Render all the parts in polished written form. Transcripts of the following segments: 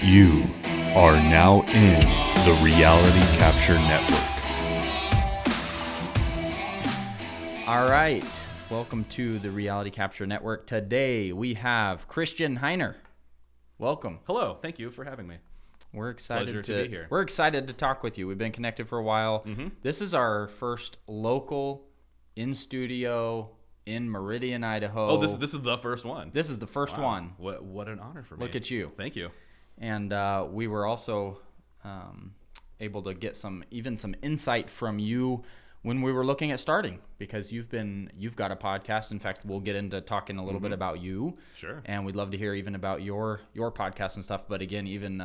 You are now in the Reality Capture Network. All right, welcome to the Reality Capture Network. Today we have Krisjan Hiner. Welcome. Hello, thank you for having me. We're excited Pleasure to be here. We're excited to talk with you. We've been connected for a while. Mm-hmm. This is our first local in studio in Meridian, Idaho. Oh, this is the first one. This is the first Wow. one. What an honor for me. Look at you. Thank you. And we were also able to get some insight from you when we were looking at starting, because you've got a podcast. In fact, we'll get into talking a little bit about you. Sure. And we'd love to hear even about your podcast and stuff. But again, even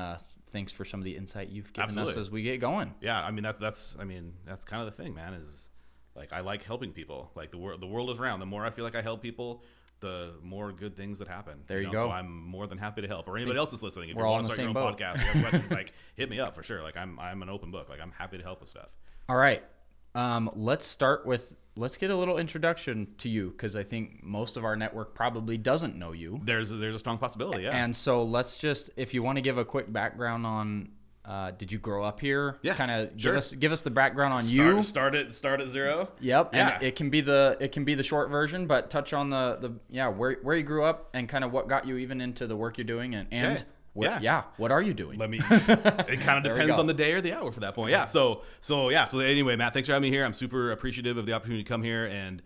thanks for some of the insight you've given us as we get going. Yeah, I mean that's kind of the thing, man. Is like I like helping people. Like the world is round. The more I feel like I help people, the more good things that happen. There you know? go. So I'm more than happy to help. Or anybody else is listening. If we're you all want in to the start same your own boat. podcast, you have questions, like hit me up for sure. Like I'm an open book. Like I'm happy to help with stuff. All right. Let's get a little introduction to you, because I think most of our network probably doesn't know you. There's a strong possibility, yeah. And so let's just, if you want to give a quick background on, did you grow up here? Yeah, kind of sure. give us the background on you. Start at zero. Yep. Yeah. And it can be the short version, but touch on the where you grew up and kind of what got you even into the work you're doing and Okay. what are you doing? It kind of There we depends go. on the day or the hour for that point. Yeah. So anyway, Matt, thanks for having me here. I'm super appreciative of the opportunity to come here and,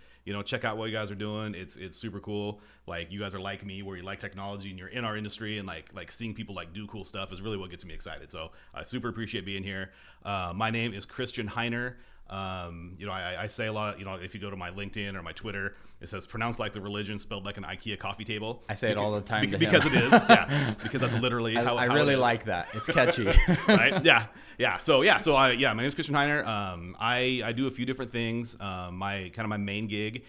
check out what you guys are doing. It's super cool. Like, you guys are like me, where you like technology and you're in our industry, and like seeing people like do cool stuff is really what gets me excited. So I super appreciate being here. My name is Krisjan Hiner. I say a lot, if you go to my LinkedIn or my Twitter, it says pronounced like the religion, spelled like an IKEA coffee table. I say it all the time because it is. Yeah. Because that's literally how I how really it is. like that. It's catchy. Right? Yeah. So my name is Krisjan Hiner. I do a few different things. My main gig,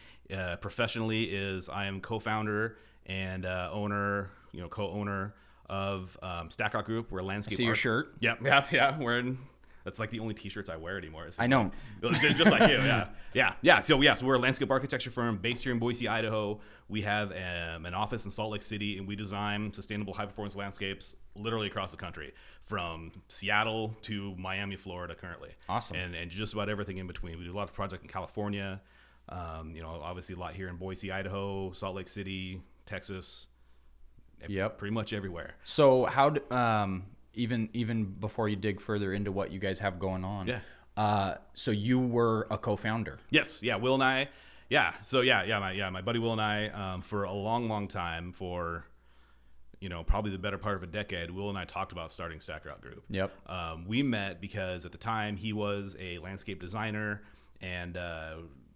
professionally, is I am co-founder and co-owner of Stackrock Group. We're a landscape. I see your shirt. Yeah. Wearing. That's like the only T-shirts I wear anymore. I know. Just like you, yeah. So we're a landscape architecture firm based here in Boise, Idaho. We have an office in Salt Lake City, and we design sustainable, high-performance landscapes literally across the country, from Seattle to Miami, Florida, currently. Awesome. And just about everything in between. We do a lot of projects in California. Obviously a lot here in Boise, Idaho, Salt Lake City, Texas. Yep. Pretty much everywhere. So how even before you dig further into what you guys have going on. Yeah. So you were a co-founder. Yes. Yeah. Will and I. Yeah. So my buddy Will and I, for a long time, for, probably the better part of a decade, Will and I talked about starting Stackrock Group. Yep. We met because at the time he was a landscape designer and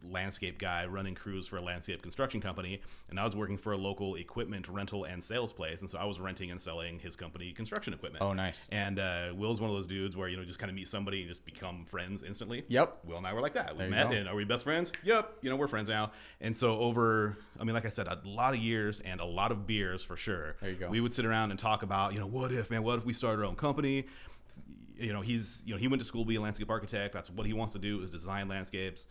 landscape guy running crews for a landscape construction company, and I was working for a local equipment rental and sales place, and so I was renting and selling his company construction equipment. Oh, nice. And Will's one of those dudes where just kind of meet somebody and just become friends instantly. Yep. Will and I were like that. We There you met, go. and are we best friends? Yep. We're friends now. And so like I said, a lot of years and a lot of beers for sure. There you go. We would sit around and talk about, what if we started our own company? He went to school to be a landscape architect. That's what he wants to do, is design landscapes.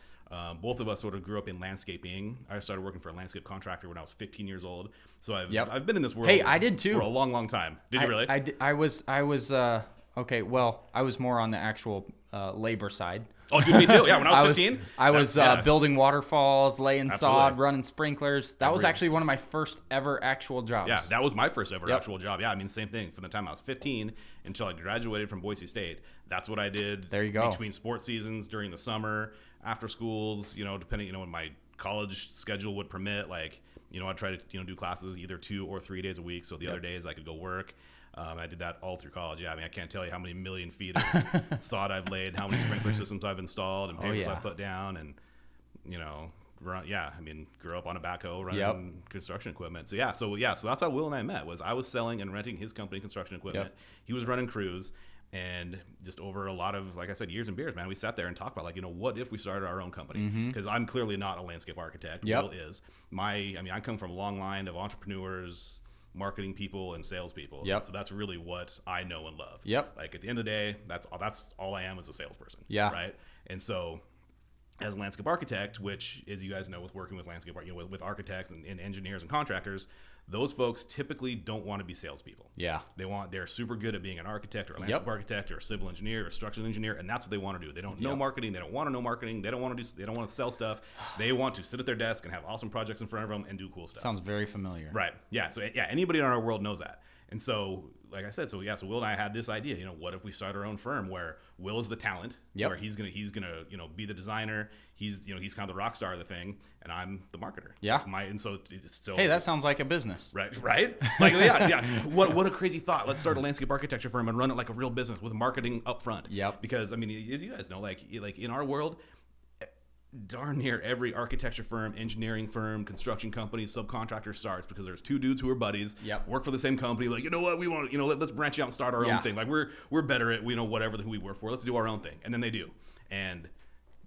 Both of us sort of grew up in landscaping. I started working for a landscape contractor when I was 15 years old. So I've been in this world. Hey, I did too. For a long time. Did you really? I was okay. Well, I was more on the actual labor side. Oh, dude, me too. Yeah, when I was 15. I was building waterfalls, laying Absolutely. sod, running sprinklers. That was actually one of my first ever actual jobs. Yeah, that was my first ever Yep. actual job. Yeah, same thing. From the time I was 15 until I graduated from Boise State, that's what I did. There you go. Between sports seasons, during the summer, after schools, depending, when my college schedule would permit, I'd try to, do classes either 2 or 3 days a week. So the other days I could go work. I did that all through college. Yeah, I can't tell you how many million feet of sod I've laid, how many sprinkler systems I've installed, and papers I've put down, and grew up on a backhoe running construction equipment. So that's how Will and I met. Was I was selling and renting his company construction equipment. Yep. He was running crews, and just over a lot of, like I said, years and beers, man, we sat there and talked about what if we started our own company? Because I'm clearly not a landscape architect. Yep. Will is. I come from a long line of entrepreneurs, marketing people, and salespeople. Yep. So that's really what I know and love. Yep. Like, at the end of the day, that's all I am, as a salesperson. Yeah. Right. And so, as a landscape architect, which, as you guys know, with working with landscape, with architects and engineers and contractors, those folks typically don't want to be salespeople. Yeah. They're super good at being an architect or a landscape architect or a civil engineer or a structural engineer, and that's what they want to do. They don't know marketing. They don't want to know marketing. They don't want to sell stuff. They want to sit at their desk and have awesome projects in front of them and do cool stuff. Sounds very familiar. Right. Yeah. So yeah, anybody in our world knows that. And so, like I said, so Will and I had this idea, what if we start our own firm where Will is the talent, where he's gonna, be the designer. He's kind of the rock star of the thing, and I'm the marketer. Yeah. So hey, that sounds like a business. Right. Like, yeah. What a crazy thought. Let's start a landscape architecture firm and run it like a real business with marketing up front. Yep. Because, I mean, as you guys know, like in our world, darn near every architecture firm, engineering firm, construction company, subcontractor starts because there's two dudes who are buddies, work for the same company. Like, you know what, we want, let's branch out and start our own thing. Like we're better at, whatever who we work for. Let's do our own thing. And then they do. And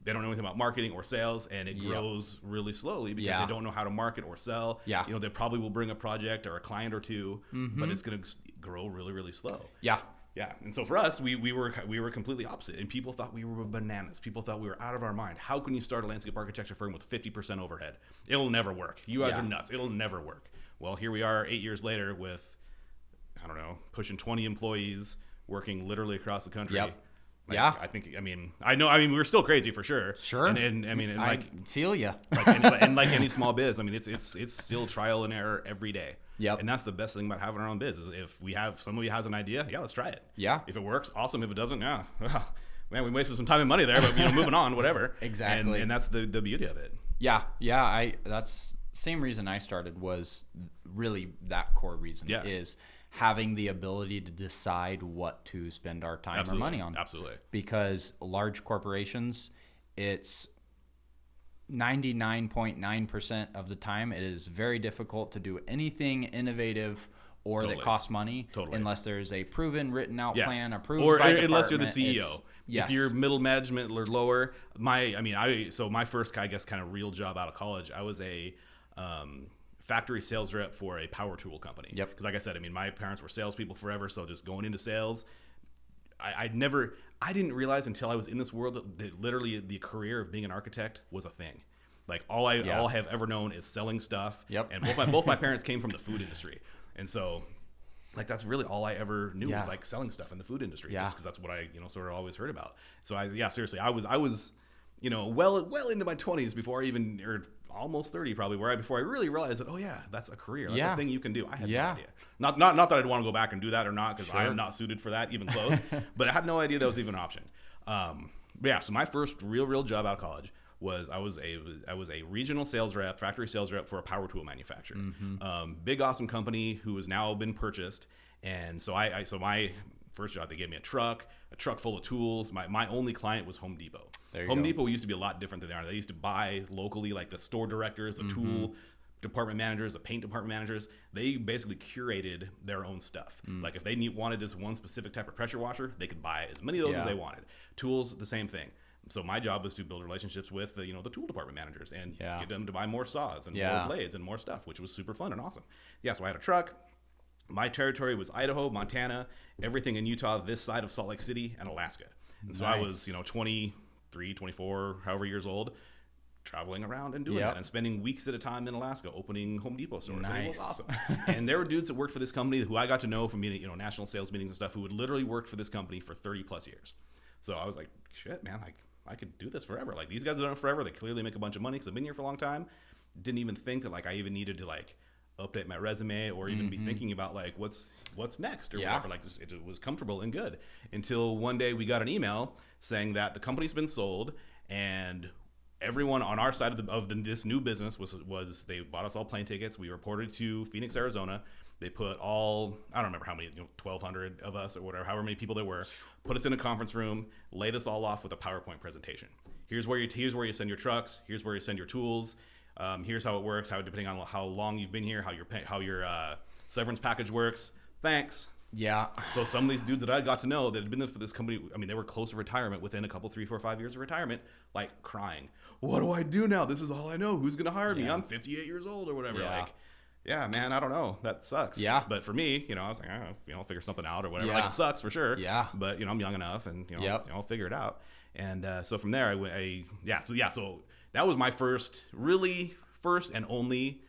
they don't know anything about marketing or sales, and it grows really slowly because they don't know how to market or sell. Yeah. They probably will bring a project or a client or two, but it's going to grow really, really slow. Yeah. Yeah, and so for us, we were completely opposite, and people thought we were bananas. People thought we were out of our mind. How can you start a landscape architecture firm with 50% overhead? It'll never work. You guys are nuts. It'll never work. Well, here we are 8 years later with, I don't know, pushing 20 employees, working literally across the country. Yep. I know, we're still crazy for sure. Sure. And I feel you. Like any small biz, it's still trial and error every day. Yep. And that's the best thing about having our own biz is if somebody has an idea, let's try it. Yeah. If it works, awesome. If it doesn't, man, we wasted some time and money there, but moving on, whatever. Exactly. And that's the beauty of it. Yeah. Yeah. That's same reason I started was really that core reason is having the ability to decide what to spend our time or money on. Absolutely. Because large corporations, it's 99.9% of the time it is very difficult to do anything innovative or that costs money unless there's a proven written out plan approved by department. Unless you're the CEO. If you're middle management or lower, so my first, I guess, kind of real job out of college, I was a factory sales rep for a power tool company. Yep. Because like I said, my parents were salespeople forever, so just going into sales, I didn't realize until I was in this world that literally the career of being an architect was a thing. Like all I have ever known is selling stuff. Yep. And both my parents came from the food industry, and so like that's really all I ever knew was like selling stuff in the food industry. Just because that's what I sort of always heard about. So seriously, I was well into my 20s before I even or almost 30 probably before I really realized that that's a career, that's a thing you can do. I had no idea. Not that I'd want to go back and do that or not, because I am not suited for that even close. But I had no idea that was even an option. So my first real job out of college was I was a regional sales rep, factory sales rep for a power tool manufacturer. Big awesome company who has now been purchased. And so so my first job, they gave me a truck full of tools. My only client was Home Depot. Home Depot used to be a lot different than they are. They used to buy locally, like the store directors, the tool department managers, the paint department managers. They basically curated their own stuff. Like if they wanted this one specific type of pressure washer, they could buy as many of those as they wanted. Tools, the same thing. So my job was to build relationships with the tool department managers and get them to buy more saws and more blades and more stuff, which was super fun and awesome. So I had a truck. My territory was Idaho, Montana, everything in Utah, this side of Salt Lake City, and Alaska. And so I was, 23, 24, however years old, traveling around and doing that and spending weeks at a time in Alaska opening Home Depot stores. And it was awesome. And there were dudes that worked for this company who I got to know from being at, national sales meetings and stuff who had literally worked for this company for 30 plus years. So I was like, shit, man, I could do this forever. Like these guys have done it forever. They clearly make a bunch of money because I've been here for a long time. Didn't even think that I even needed to update my resume or even be thinking about what's next or whatever. It was comfortable and good until one day we got an email saying that the company's been sold and everyone on our side of this new business was they bought us all plane tickets. We reported to Phoenix, Arizona. They put I don't remember how many, 1,200 of us or whatever, however many people there were, put us in a conference room, laid us all off with a PowerPoint presentation. Here's where you send your trucks. Here's where you send your tools. Here's how it works. Depending on how long you've been here, how your severance package works. Thanks. Yeah. So some of these dudes that I got to know that had been there for this company, they were close to retirement within a couple, 3, 4, 5 years of retirement, crying. What do I do now? This is all I know. Who's going to hire me? I'm 58 years old or whatever. Yeah, man, I don't know. That sucks. Yeah. But for me, I was like, I'll figure something out or whatever. It sucks for sure. Yeah. But, I'm young enough and, I'll figure it out. And so from there, so that was my first and only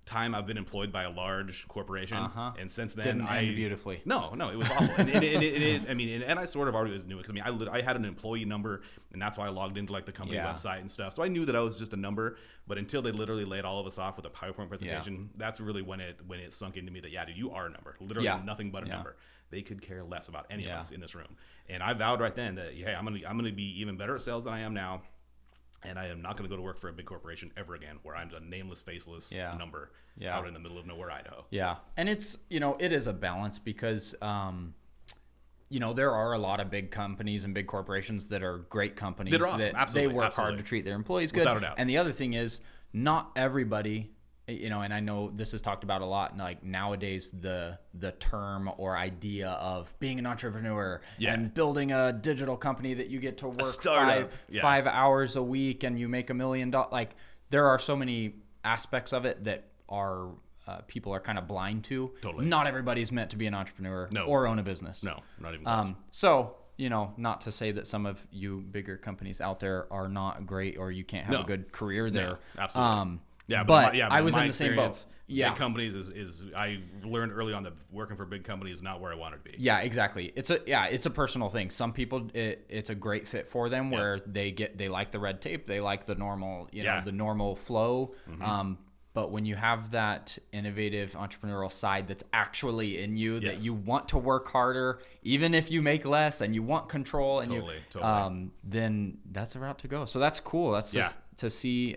time I've been employed by a large corporation, and since then Didn't end beautifully. No, it was awful. And I sort of already was new because I had an employee number, and that's why I logged into like the company website and stuff. So I knew that I was just a number. But until they literally laid all of us off with a PowerPoint presentation, that's really when it sunk into me that dude, you are a number, literally nothing but a number. They could care less about any of us in this room. And I vowed right then that hey, I'm gonna be even better at sales than I am now. And I am not going to go to work for a big corporation ever again where I'm a nameless, faceless number out in the middle of nowhere, Idaho. Yeah. And it's, it is a balance because, there are a lot of big companies and big corporations that are great companies that are awesome. that Absolutely. they work hard to treat their employees good. Without a doubt. And the other thing is not everybody, and I know this is talked about a lot, like nowadays the term or idea of being an entrepreneur and building a digital company that you get to work 5 hours a week and you make $1 million. Like there are so many aspects of it that are people are kind of blind to. Totally. Not everybody's meant to be an entrepreneur or own a business. No, not even close. So, not to say that some of you bigger companies out there are not great or you can't have a good career there. No, absolutely. But I was in the same boat. Big companies is I learned early on that working for big companies is not where I wanted to be. Yeah, exactly. It's a personal thing. Some people it's a great fit for them where they like the red tape, they like the normal, the normal flow. But when you have that innovative entrepreneurial side that's actually in you, that you want to work harder, even if you make less, and you want control, and then that's the route to go. So that's cool. That's just to see.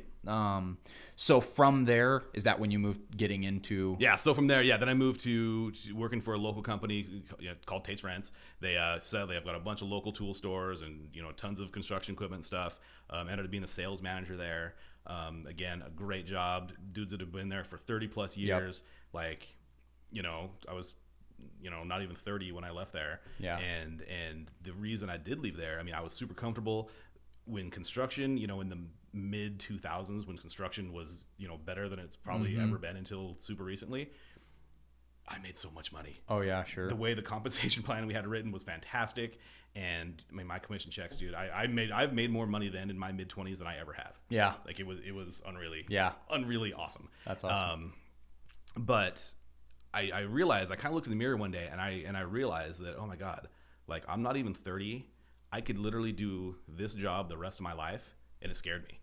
So from there, is that when you moved getting into? Yeah. So from there, then I moved to working for a local company called Tate's Rents. They said they've got a bunch of local tool stores and tons of construction equipment and stuff. Ended up being the sales manager there. Again, a great job. Dudes that have been there for 30 plus years. Like, I was, not even 30 when I left there. Yeah. And the reason I did leave there, I was super comfortable when construction, in the mid 2000s, when construction was, better than it's probably ever been until super recently. I made so much money. Oh yeah, sure. The way the compensation plan we had written was fantastic. And my commission checks, dude, I've made more money then in my mid 20s than I ever have. Yeah. Like it was unreally awesome. That's awesome. But I realized, I kind of looked in the mirror one day and I realized that, oh my God, like I'm not even 30. I could literally do this job the rest of my life. And it scared me.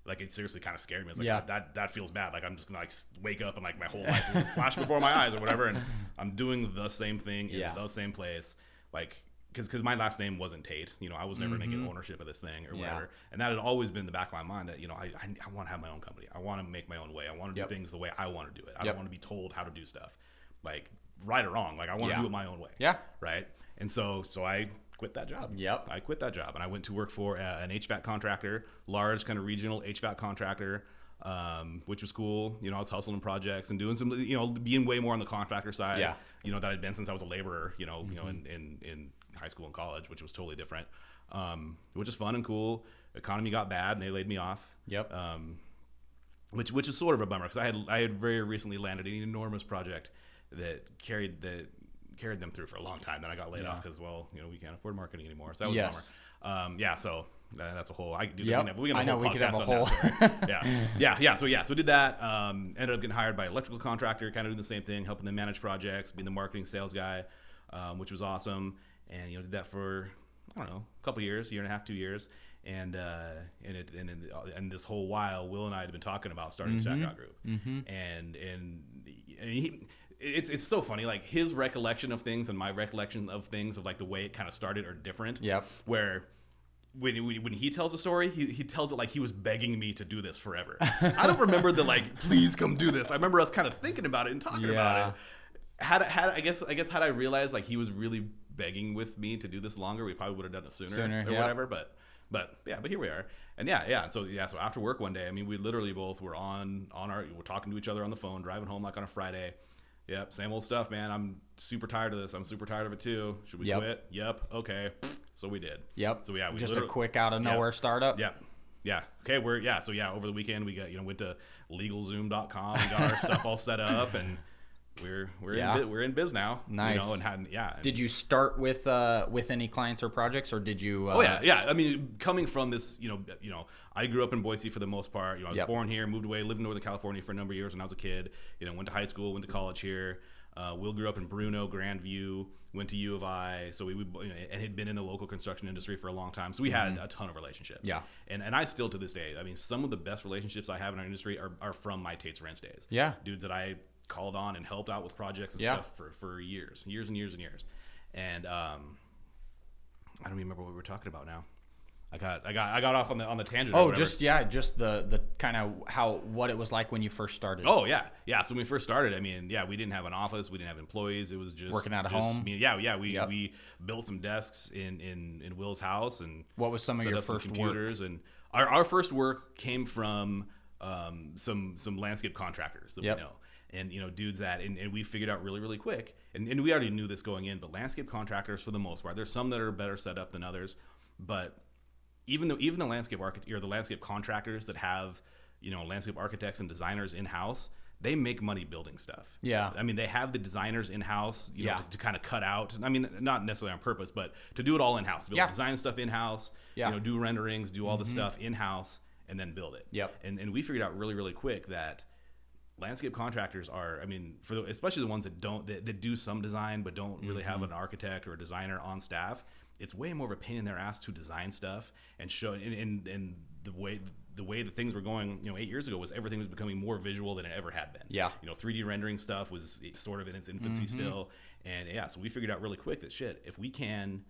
Like it seriously kind of scared me. It's like that feels bad. Like I'm just gonna wake up and like my whole life will flash before my eyes or whatever. And I'm doing the same thing in the same place. Like, because my last name wasn't Tate. I was never going to get ownership of this thing or whatever. And that had always been in the back of my mind that, I want to have my own company. I want to make my own way. I want to do things the way I want to do it. I don't want to be told how to do stuff, like right or wrong. Like I want to do it my own way. Yeah. Right. And so I quit that job. Yep. I quit that job and I went to work for an HVAC contractor, large kind of regional HVAC contractor, which was cool. I was hustling projects and doing some, being way more on the contractor side. Yeah. That I'd been since I was a laborer. In high school and college, which was totally different, which is fun and cool. Economy got bad and they laid me off. Yep. Which is sort of a bummer because I had very recently landed an enormous project that carried them through for a long time. Then I got laid off because we can't afford marketing anymore. So that was a bummer. So that's a whole. We could have a whole. So did that. Ended up getting hired by an electrical contractor, kind of doing the same thing, helping them manage projects, being the marketing sales guy, which was awesome. And did that for I don't know, a couple years, year and a half, 2 years, and this whole while, Will and I had been talking about starting Stack Group, and it's so funny, like his recollection of things and my recollection of things of like the way it kind of started are different. Yep. Where when he tells a story, he tells it like he was begging me to do this forever. I don't remember the like, please come do this. I remember us kind of thinking about it and talking about it. I guess had I realized like he was really begging with me to do this longer, we probably would have done it sooner or whatever. But here we are. And so after work one day, I mean, we literally both were we're talking to each other on the phone, driving home like on a Friday. Yep, same old stuff, man. I'm super tired of this. I'm super tired of it too. Should we quit? Yep. Okay. So we did. Yep. So we just a quick out of nowhere startup. Yep. Yeah. Okay. So over the weekend we got went to LegalZoom.com and got our stuff all set up, and we're in biz now. Nice. You know, and Did you start with any clients or projects, or did you? I mean, coming from this, you know, I grew up in Boise for the most part. You know, I was born here, moved away, lived in Northern California for a number of years when I was a kid. You know, went to high school, went to college here. Will grew up in Bruno, Grandview, went to U of I, so we and had been in the local construction industry for a long time. So we had a ton of relationships. Yeah. And I still to this day, I mean, some of the best relationships I have in our industry are from my Tate's Rents days. Yeah. Dudes that I called on and helped out with projects and stuff for years and years. And I don't even remember what we were talking about now. I got off on the tangent. Oh, just the kind of what it was like when you first started. Oh yeah. So when we first started, I mean, we didn't have an office, we didn't have employees. It was just working out of home. We built some desks in Will's house. And what was some of your first computers work? And our first work came from some landscape contractors that we know. And, you know, dudes and we figured out really, really quick, and we already knew this going in, but landscape contractors for the most part, there's some that are better set up than others, but even the landscape or the landscape contractors that have, you know, landscape architects and designers in-house, they make money building stuff. Yeah. I mean, they have the designers in-house, you know, to kind of cut out, I mean, not necessarily on purpose, but to do it all in-house, design stuff in-house, you know, do renderings, do all the stuff in-house, and then build it. Yep. And we figured out really, really quick that landscape contractors are, I mean, especially the ones that do some design but don't really have an architect or a designer on staff, it's way more of a pain in their ass to design stuff and show. And the way that things were going, you know, 8 years ago was everything was becoming more visual than it ever had been. Yeah. You know, 3D rendering stuff was sort of in its infancy still, and so we figured out really quick that if we can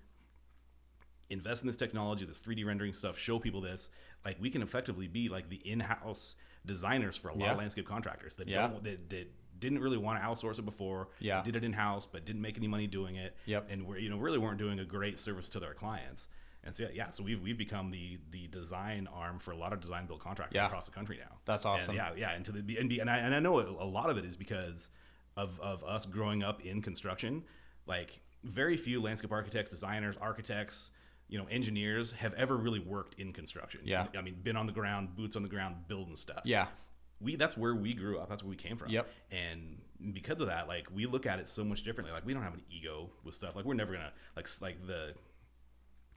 invest in this technology, this 3D rendering stuff, show people this, like we can effectively be like the in-house designers for a lot of landscape contractors that that didn't really want to outsource it before, did it in-house but didn't make any money doing it, and we're, you know, really weren't doing a great service to their clients. And so so we've become the design arm for a lot of design build contractors across the country now. That's awesome. And I know a lot of it is because of us growing up in construction. Like very few landscape architects, designers, architects, you know, engineers have ever really worked in construction. Yeah. I mean, been on the ground, boots on the ground, building stuff. Yeah. That's where we grew up. That's where we came from. Yep. And because of that, like we look at it so much differently. Like we don't have an ego with stuff. Like we're never gonna like the,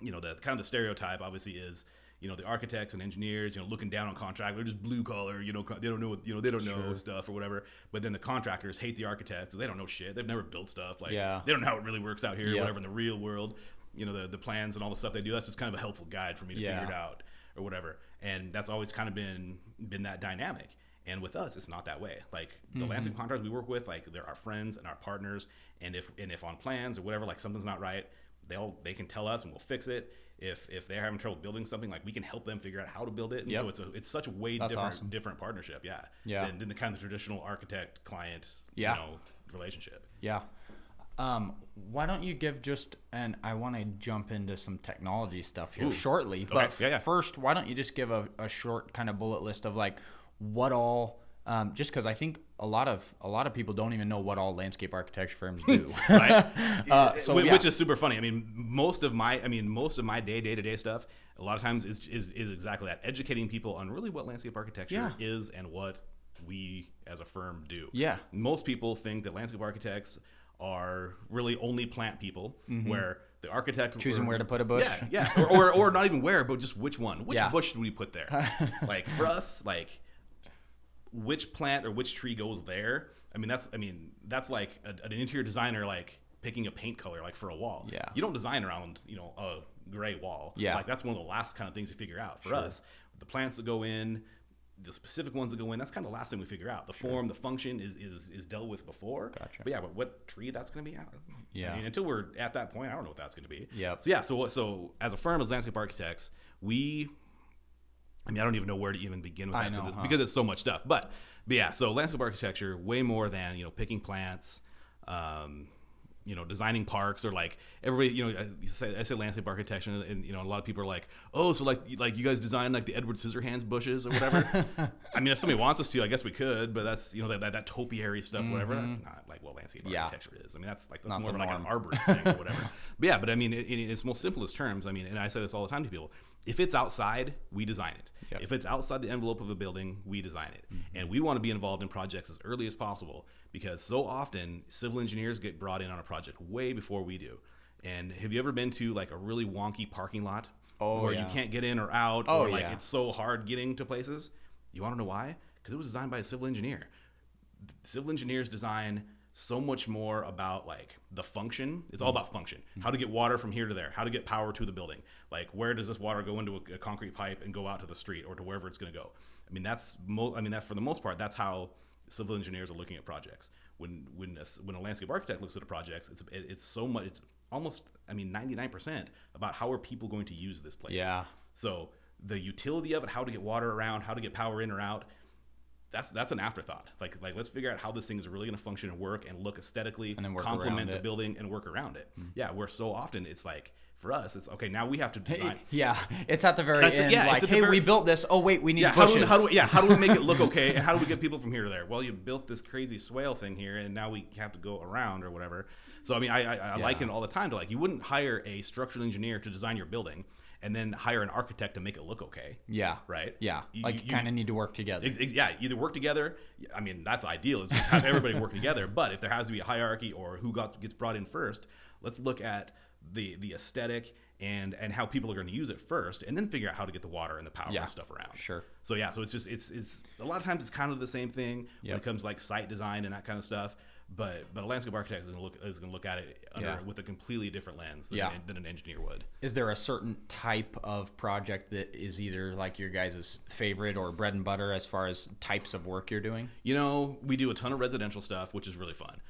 you know, the kind of the stereotype obviously is, you know, the architects and engineers, you know, looking down on contractors, they're just blue collar, you know, they don't know what, you know, they don't know stuff or whatever. But then the contractors hate the architects because they don't know shit. They've never built stuff. Like they don't know how it really works out here or whatever in the real world. You know, the plans and all the stuff they do, that's just kind of a helpful guide for me to figure it out or whatever. And that's always kind of been that dynamic. And with us, it's not that way. Like the landscape contractors we work with, like they're our friends and our partners. And if on plans or whatever, like something's not right, they can tell us and we'll fix it. If they're having trouble building something, like we can help them figure out how to build it. And so it's such a way different partnership, than the kind of traditional architect client, you know, relationship. Yeah. Why don't you give and I want to jump into some technology stuff here shortly, but first, why don't you just give a short kind of bullet list of like what all, just because I think a lot of people don't even know what all landscape architecture firms do. Right. Which is super funny. I mean, most of my day-to-day stuff, a lot of times is exactly that, educating people on really what landscape architecture is and what we as a firm do. Yeah. Most people think that landscape architects are really only plant people, where the architect choosing where to put a bush, or not even where, but just which bush should we put there? Like for us, like which plant or which tree goes there. I mean that's like an interior designer like picking a paint color like for a wall. Yeah, you don't design around, you know, a gray wall. Yeah, like that's one of the last kind of things we figure out for us. The plants that go in, the specific ones that go in, that's kind of the last thing we figure out. The form, the function is dealt with before. Gotcha. But what tree that's going to be out. I mean, until we're at that point, I don't know what that's going to be. Yep. So as a firm, as landscape architects, I don't even know where to even begin with that because it's so much stuff. But so landscape architecture, way more than, you know, picking plants, you know, designing parks, or like everybody, you know, I say landscape architecture, and you know, a lot of people are like, oh, so like you guys design like the Edward Scissorhands bushes or whatever. I mean, if somebody wants us to, I guess we could, but that's, you know, that topiary stuff, whatever. That's not like what landscape architecture is. I mean, that's more of like an arborist thing or whatever. But I mean, in its most simplest terms, I mean, and I say this all the time to people, if it's outside, we design it. Yep. If it's outside the envelope of a building, we design it. And we want to be involved in projects as early as possible, because so often civil engineers get brought in on a project way before we do. And have you ever been to like a really wonky parking lot where you can't get in or out, or like it's so hard getting to places? You want to know why? Because it was designed by a civil engineer. Civil engineers design so much more about like the function. It's all about function. How to get water from here to there, how to get power to the building. Like, where does this water go into a concrete pipe and go out to the street or to wherever it's going to go? I mean, that's for the most part, that's how civil engineers are looking at projects. When a landscape architect looks at a project, it's so much, it's almost, 99% about how are people going to use this place. Yeah. So the utility of it, how to get water around, how to get power in or out, that's an afterthought. Like let's figure out how this thing is really going to function and work and look aesthetically, and then complement the building and work around it. Yeah, where so often it's like, for us, it's okay, now we have to design. Yeah, it's at the very end. Yeah, like, hey, we built this. Oh, wait, we need bushes. How do we make it look okay? And how do we get people from here to there? Well, you built this crazy swale thing here, and now we have to go around or whatever. So, I liken it all the time to, like, you wouldn't hire a structural engineer to design your building and then hire an architect to make it look okay. Yeah. Right? Yeah. You kind of need to work together. Yeah. Either work together. That's ideal, is just have everybody work together. But if there has to be a hierarchy or who gets brought in first, let's look at the aesthetic and how people are going to use it first, and then figure out how to get the water and the power and stuff around. Sure. So so it's a lot of times it's kind of the same thing when it comes to like site design and that kind of stuff. But a landscape architect is going to look at it with a completely different lens than an engineer would. Is there a certain type of project that is either like your guys' favorite or bread and butter as far as types of work you're doing? We do a ton of residential stuff, which is really fun.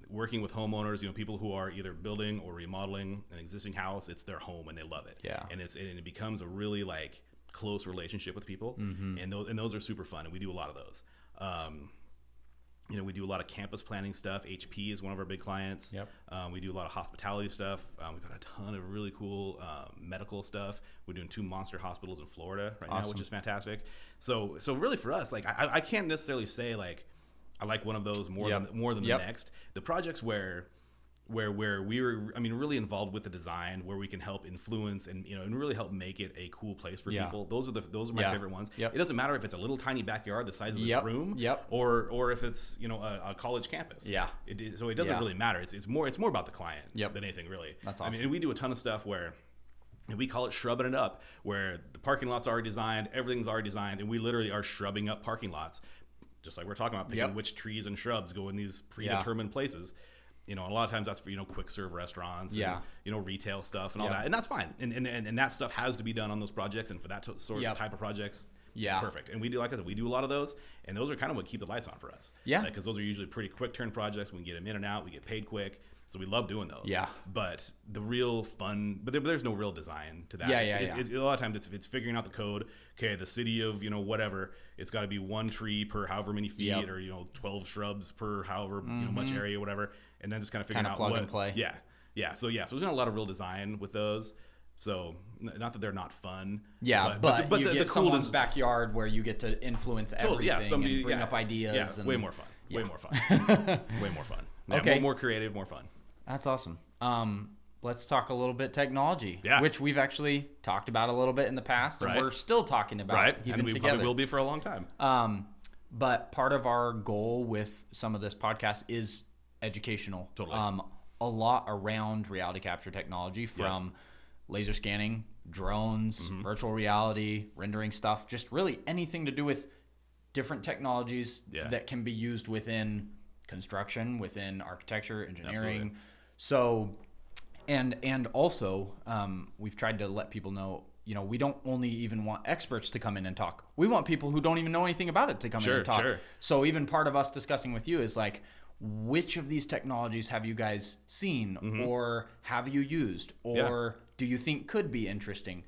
Working with homeowners, people who are either building or remodeling an existing house, it's their home and they love it. Yeah. And it becomes a really like close relationship with people, and those are super fun, and we do a lot of those. We do a lot of campus planning stuff. HP is one of our big clients. Yep. We do a lot of hospitality stuff. We've got a ton of really cool medical stuff. We're doing 2 monster hospitals in Florida right now, which is fantastic. So really for us, like I can't necessarily say like I like one of those more than the next. The projects where we were really involved with the design, where we can help influence and really help make it a cool place for people. Those are my favorite ones. Yep. It doesn't matter if it's a little tiny backyard the size of this room, or if it's a college campus. Yeah. So it doesn't really matter. It's more about the client than anything really. That's awesome. We do a ton of stuff where we call it shrubbing it up, where the parking lot's already designed, everything's already designed, and we literally are shrubbing up parking lots, just like we're talking about, picking which trees and shrubs go in these predetermined places. A lot of times that's for, quick serve restaurants and, retail stuff and all that. And that's fine. And that stuff has to be done on those projects. And for that sort of type of projects, it's perfect. And we do, like I said, we do a lot of those. And those are kind of what keep the lights on for us. Yeah. Because those are usually pretty quick turn projects. We can get them in and out. We get paid quick. So we love doing those. Yeah. But the real fun, there's no real design to that. It's, a lot of times it's figuring out the code. Okay, the city of, whatever, it's got to be 1 tree per however many feet or, 12 shrubs per however much area, whatever. And then just kind of figuring out plug and play. Yeah. So there's not a lot of real design with those. So not that they're not fun. Yeah, but you get someone's backyard where you get to influence everything and bring up ideas. Yeah, way more fun. Way more fun. Way more fun. Okay. More creative, more fun. That's awesome. Let's talk a little bit technology, which we've actually talked about a little bit in the past, and we're still talking about even and we together. Probably will be for a long time. But part of our goal with some of this podcast is educational. Totally. A lot around reality capture technology, from laser scanning, drones, virtual reality, rendering stuff, just really anything to do with different technologies that can be used within construction, within architecture, engineering. Absolutely. So, and also, we've tried to let people know, we don't only even want experts to come in and talk. We want people who don't even know anything about it to come in and talk. Sure. So even part of us discussing with you is like, which of these technologies have you guys seen or have you used or do you think could be interesting?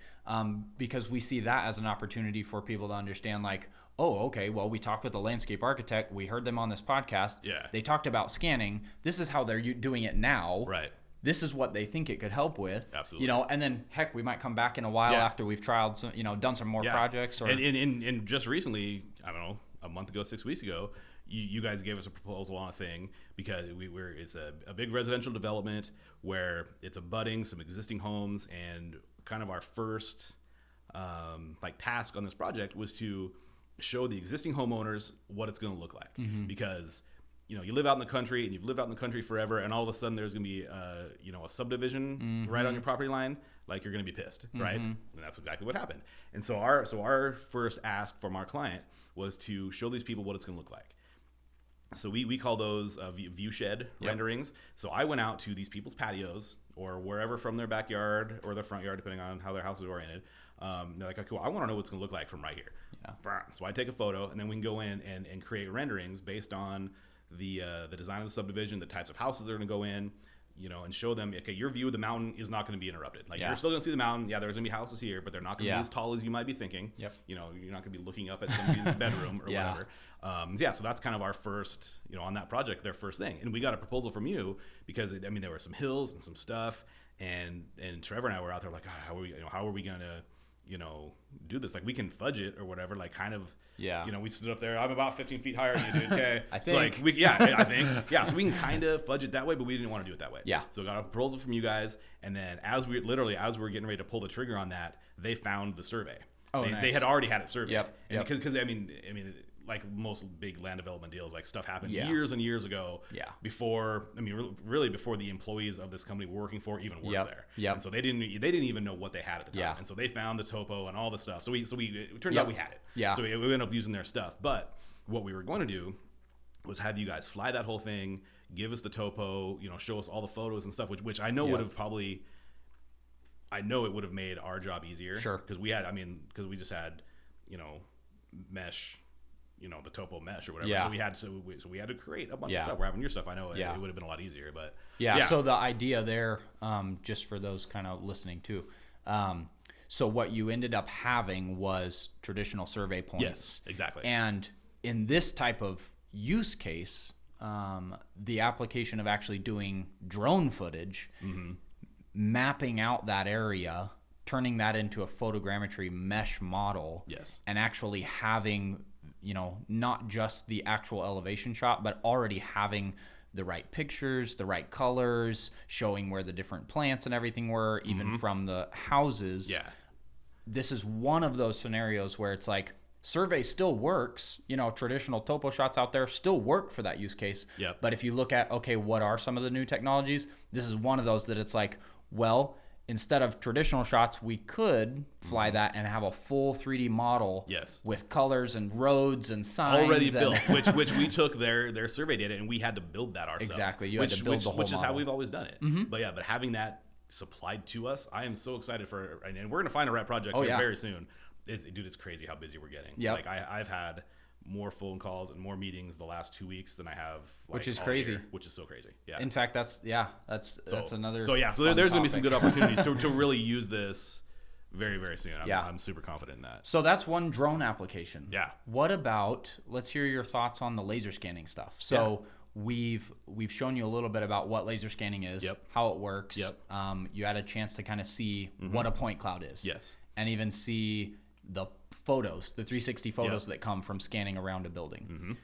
Because we see that as an opportunity for people to understand like, oh, okay, well, we talked with a landscape architect. We heard them on this podcast. Yeah. They talked about scanning. This is how they're doing it now. Right. This is what they think it could help with. Absolutely. And then heck, we might come back in a while after we've trialed some, done some more projects. Or and just recently, I don't know, a month ago, 6 weeks ago, you guys gave us a proposal on a thing because it's a big residential development where it's abutting some existing homes, and kind of our first like task on this project was to show the existing homeowners what it's going to look like, because you live out in the country and you've lived out in the country forever, and all of a sudden there's going to be a subdivision right on your property line. Like, you're going to be pissed, right? And that's exactly what happened. And so our first ask from our client was to show these people what it's going to look like. So we call those view shed renderings. So I went out to these people's patios or wherever from their backyard or their front yard, depending on how their house is oriented. They're like, cool, I want to know what's going to look like from right here. Yeah. So I take a photo, and then we can go in and create renderings based on the design of the subdivision, the types of houses they're going to go in, and show them, okay, your view of the mountain is not going to be interrupted. Like, you're still going to see the mountain. Yeah, there's going to be houses here, but they're not going to be as tall as you might be thinking. Yep. You're not going to be looking up at somebody's bedroom or whatever. So that's kind of our first, on that project, their first thing. And we got a proposal from you because, there were some hills and some stuff. And Trevor and I were out there like, God, how are we going to, do this? Like, we can fudge it or whatever, like, kind of. Yeah. We stood up there. I'm about 15 feet higher than you, dude. Okay. I think. So I think. Yeah. So we can kind of fudge it that way, but we didn't want to do it that way. Yeah. So we got a proposal from you guys, and then as we were getting ready to pull the trigger on that, they found the survey. Nice. They had already had it surveyed. Yep. And because like most big land development deals, like, stuff happened years and years ago. Yeah. Before really before the employees of this company we're working for even worked there. Yeah. And so they didn't even know what they had at the time. Yeah. And so they found the topo and all the stuff. So it turned out we had it. Yeah. So we ended up using their stuff. But what we were going to do was have you guys fly that whole thing, give us the topo, show us all the photos and stuff, which I know would have probably. I know it would have made our job easier. Sure. Because we just had, mesh. The topo mesh or whatever. Yeah. So we had to create a bunch of stuff. We're having your stuff. I know it would have been a lot easier, but So the idea there, just for those kind of listening too, so what you ended up having was traditional survey points. Yes, exactly. And in this type of use case, the application of actually doing drone footage, mapping out that area, turning that into a photogrammetry mesh model, and actually having not just the actual elevation shot, but already having the right pictures, the right colors, showing where the different plants and everything were, even from the houses. Yeah. This is one of those scenarios where it's like, survey still works. Traditional topo shots out there still work for that use case. Yep. But if you look at, okay, what are some of the new technologies? This is one of those that it's like, well, instead of traditional shots, we could fly that and have a full 3D model with colors and roads and signs. Already built, which we took their survey data and we had to build that ourselves. Exactly. You had to build the whole Which is model. how we've always done it. But having that supplied to us, I am so excited for, and we're going to find a rep project very soon. It's crazy how busy we're getting. Yeah. Like, I've had more phone calls and more meetings the last 2 weeks than I have, which is crazy. Which is so crazy. Yeah. In fact, that's another. So there's going to be some good opportunities to really use this very, very soon. I'm super confident in that. So that's one drone application. Yeah. What about? Let's hear your thoughts on the laser scanning stuff. So we've shown you a little bit about what laser scanning is, how it works. Yep. You had a chance to kind of see what a point cloud is. Yes. And even see the photos, the 360 photos that come from scanning around a building.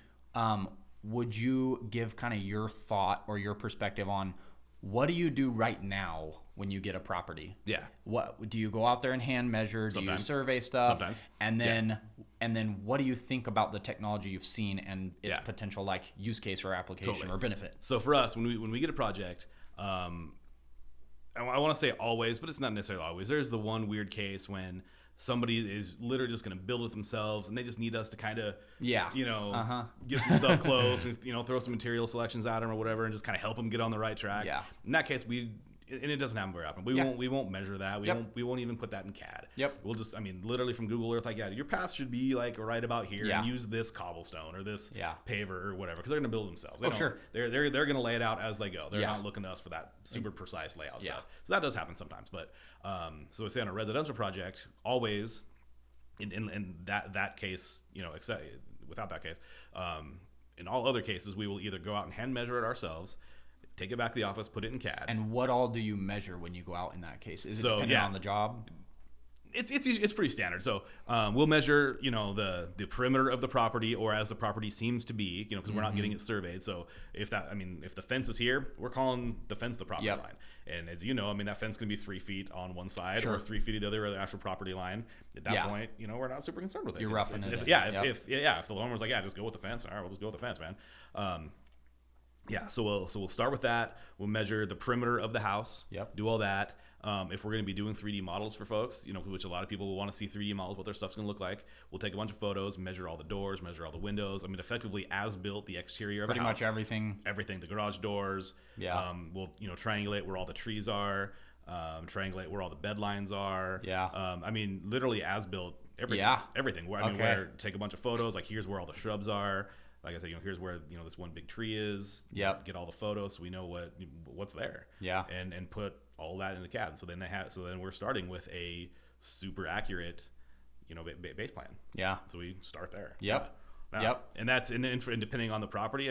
Would you give kind of your thought or your perspective on what do you do right now when you get a property? Yeah. What do you go out there and hand measure? Do you survey stuff? Sometimes. And then what do you think about the technology you've seen and its potential like use case or application or benefit? So for us, when we get a project, I want to say always, but it's not necessarily always. There's the one weird case when somebody is literally just going to build it themselves and they just need us to kind of, get some stuff close and, throw some material selections at them or whatever and just kind of help them get on the right track. Yeah. In that case, and it doesn't happen very often. We won't measure that. We won't even put that in CAD. Yep. We'll just, literally from Google Earth, like, your path should be like right about here and use this cobblestone or this paver or whatever, because they're going to build themselves. Sure. They're going to lay it out as they go. They're not looking to us for that super precise layout stuff. So that does happen sometimes. But so we say on a residential project, always in that case, except without that case, in all other cases, we will either go out and hand measure it ourselves, take it back to the office, put it in CAD. And what all do you measure when you go out in that case? Is it dependent on the job? It's pretty standard. So we'll measure, the perimeter of the property, or as the property seems to be, because we're not getting it surveyed. So if the fence is here, we're calling the fence the property line. And as you know, that fence can be 3 feet on one side or 3 feet of the other, or the actual property line. At that point, we're not super concerned with it. You're roughing it. If the homeowner's like, just go with the fence. All right, we'll just go with the fence, man. So we'll start with that. We'll measure the perimeter of the house. Do all that. If we're going to be doing 3D models for folks, which a lot of people will want to see 3D models, what their stuff's going to look like. We'll take a bunch of photos, measure all the doors, measure all the windows. effectively as built the exterior of a house. Pretty much everything. Everything, the garage doors. We'll triangulate where all the trees are. Triangulate where all the bed lines are. Literally as built. Everything. Where take a bunch of photos. Like here's where all the shrubs are. Like I said, here's where this one big tree is. Get all the photos so we know what's there. And put all that in the CAD. So then we're starting with a super accurate, base plan. So we start there. And that's and depending on the property.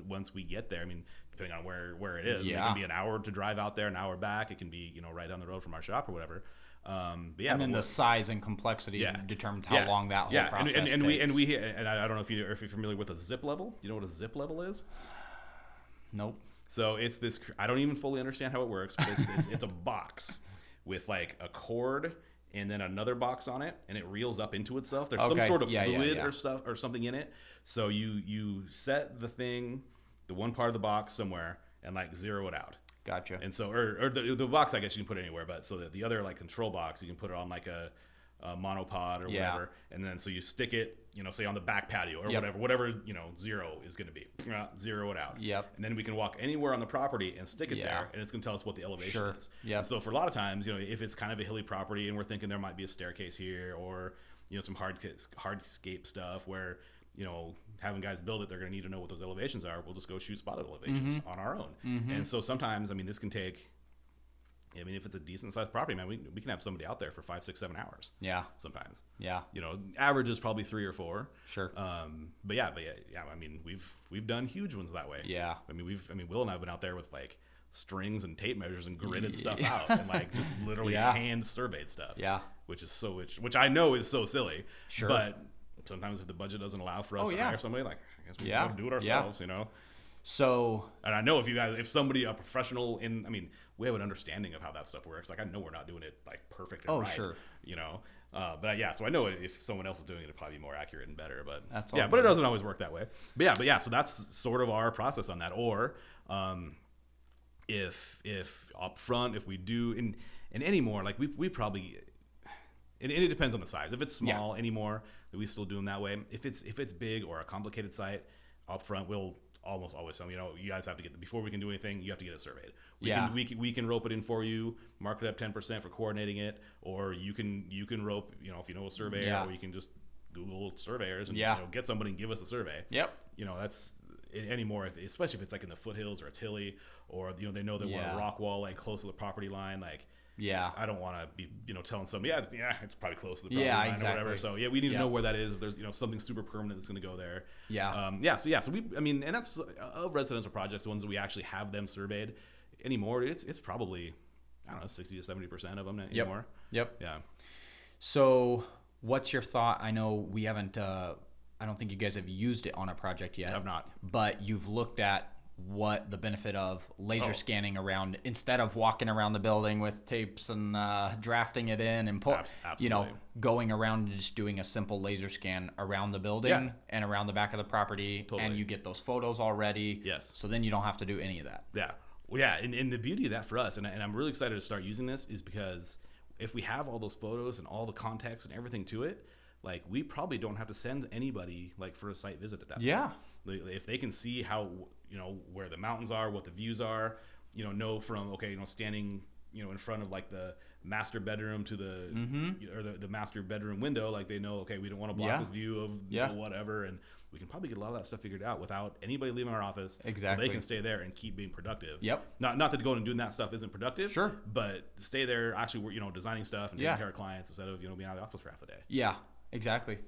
Once we get there, depending on where it is, it can be an hour to drive out there, an hour back. It can be right down the road from our shop or whatever. And then the size and complexity determines how long that whole process takes. And I don't know if you're familiar with a zip level. Do you know what a zip level is? Nope. So it's this. I don't even fully understand how it works, but it's a box with like a cord and then another box on it, and it reels up into itself. There's some sort of fluid or stuff or something in it. So you set the one part of the box somewhere and like zero it out. Gotcha. And so, or the box, I guess you can put it anywhere, but so that the other like control box, you can put it on like a monopod or whatever, and then so you stick it, say on the back patio or whatever, zero is going to be. Zero it out. And then we can walk anywhere on the property and stick it there, and it's going to tell us what the elevation is. So for a lot of times, if it's kind of a hilly property and we're thinking there might be a staircase here or some hardscape stuff where having guys build it, they're going to need to know what those elevations are. We'll just go shoot spotted elevations on our own. And so sometimes, this can take, if it's a decent sized property, man, we can have somebody out there for 5, 6, 7 hours. Sometimes. Average is probably 3 or 4. Sure. But we've done huge ones that way. Will and I have been out there with like strings and tape measures and gridded stuff out and like just literally hand surveyed stuff. Which I know is so silly. Sure. But sometimes if the budget doesn't allow for us to hire somebody, like I guess we got to do it ourselves, So, and I know if somebody, a professional we have an understanding of how that stuff works. Like I know we're not doing it like perfect and right. Sure. So I know if someone else is doing it, it'd probably be more accurate and better. But that's all but it doesn't always work that way. So that's sort of our process on that. Or if up front, if we do and anymore, like we probably. And it depends on the size. If it's small anymore, we still do them that way. If it's big or a complicated site, up front we'll almost always tell them, you guys have to get before we can do anything, you have to get it surveyed. We can rope it in for you, mark it up 10% for coordinating it, or you can rope, if you know a surveyor, or you can just Google surveyors and get somebody and give us a survey. That's anymore, especially if it's like in the foothills or it's hilly, or they know they want a rock wall like close to the property line, like. I don't want to be, telling somebody, it's probably close to the property line or whatever. So we need to know where that is. If there's, something super permanent that's going to go there. So we, and that's of residential projects, the ones that we actually have them surveyed anymore. It's probably, 60 to 70% of them anymore. Yeah. So what's your thought? I know we haven't, I don't think you guys have used it on a project yet. Have not. But you've looked at what the benefit of laser scanning around, instead of walking around the building with tapes and drafting it in and going around and just doing a simple laser scan around the building and around the back of the property, and you get those photos already. So then you don't have to do any of that. And the beauty of that for us, and I'm really excited to start using this, is because if we have all those photos and all the context and everything to it, like we probably don't have to send anybody like for a site visit at that point. If they can see how where the mountains are, what the views are, know from standing in front of like the master bedroom to the or the master bedroom window, like they know we don't want to block this view of whatever, and we can probably get a lot of that stuff figured out without anybody leaving our office. So they can stay there and keep being productive. Not that going and doing that stuff isn't productive, but stay there actually designing stuff and taking care of clients instead of being out of the office for half the day. Exactly.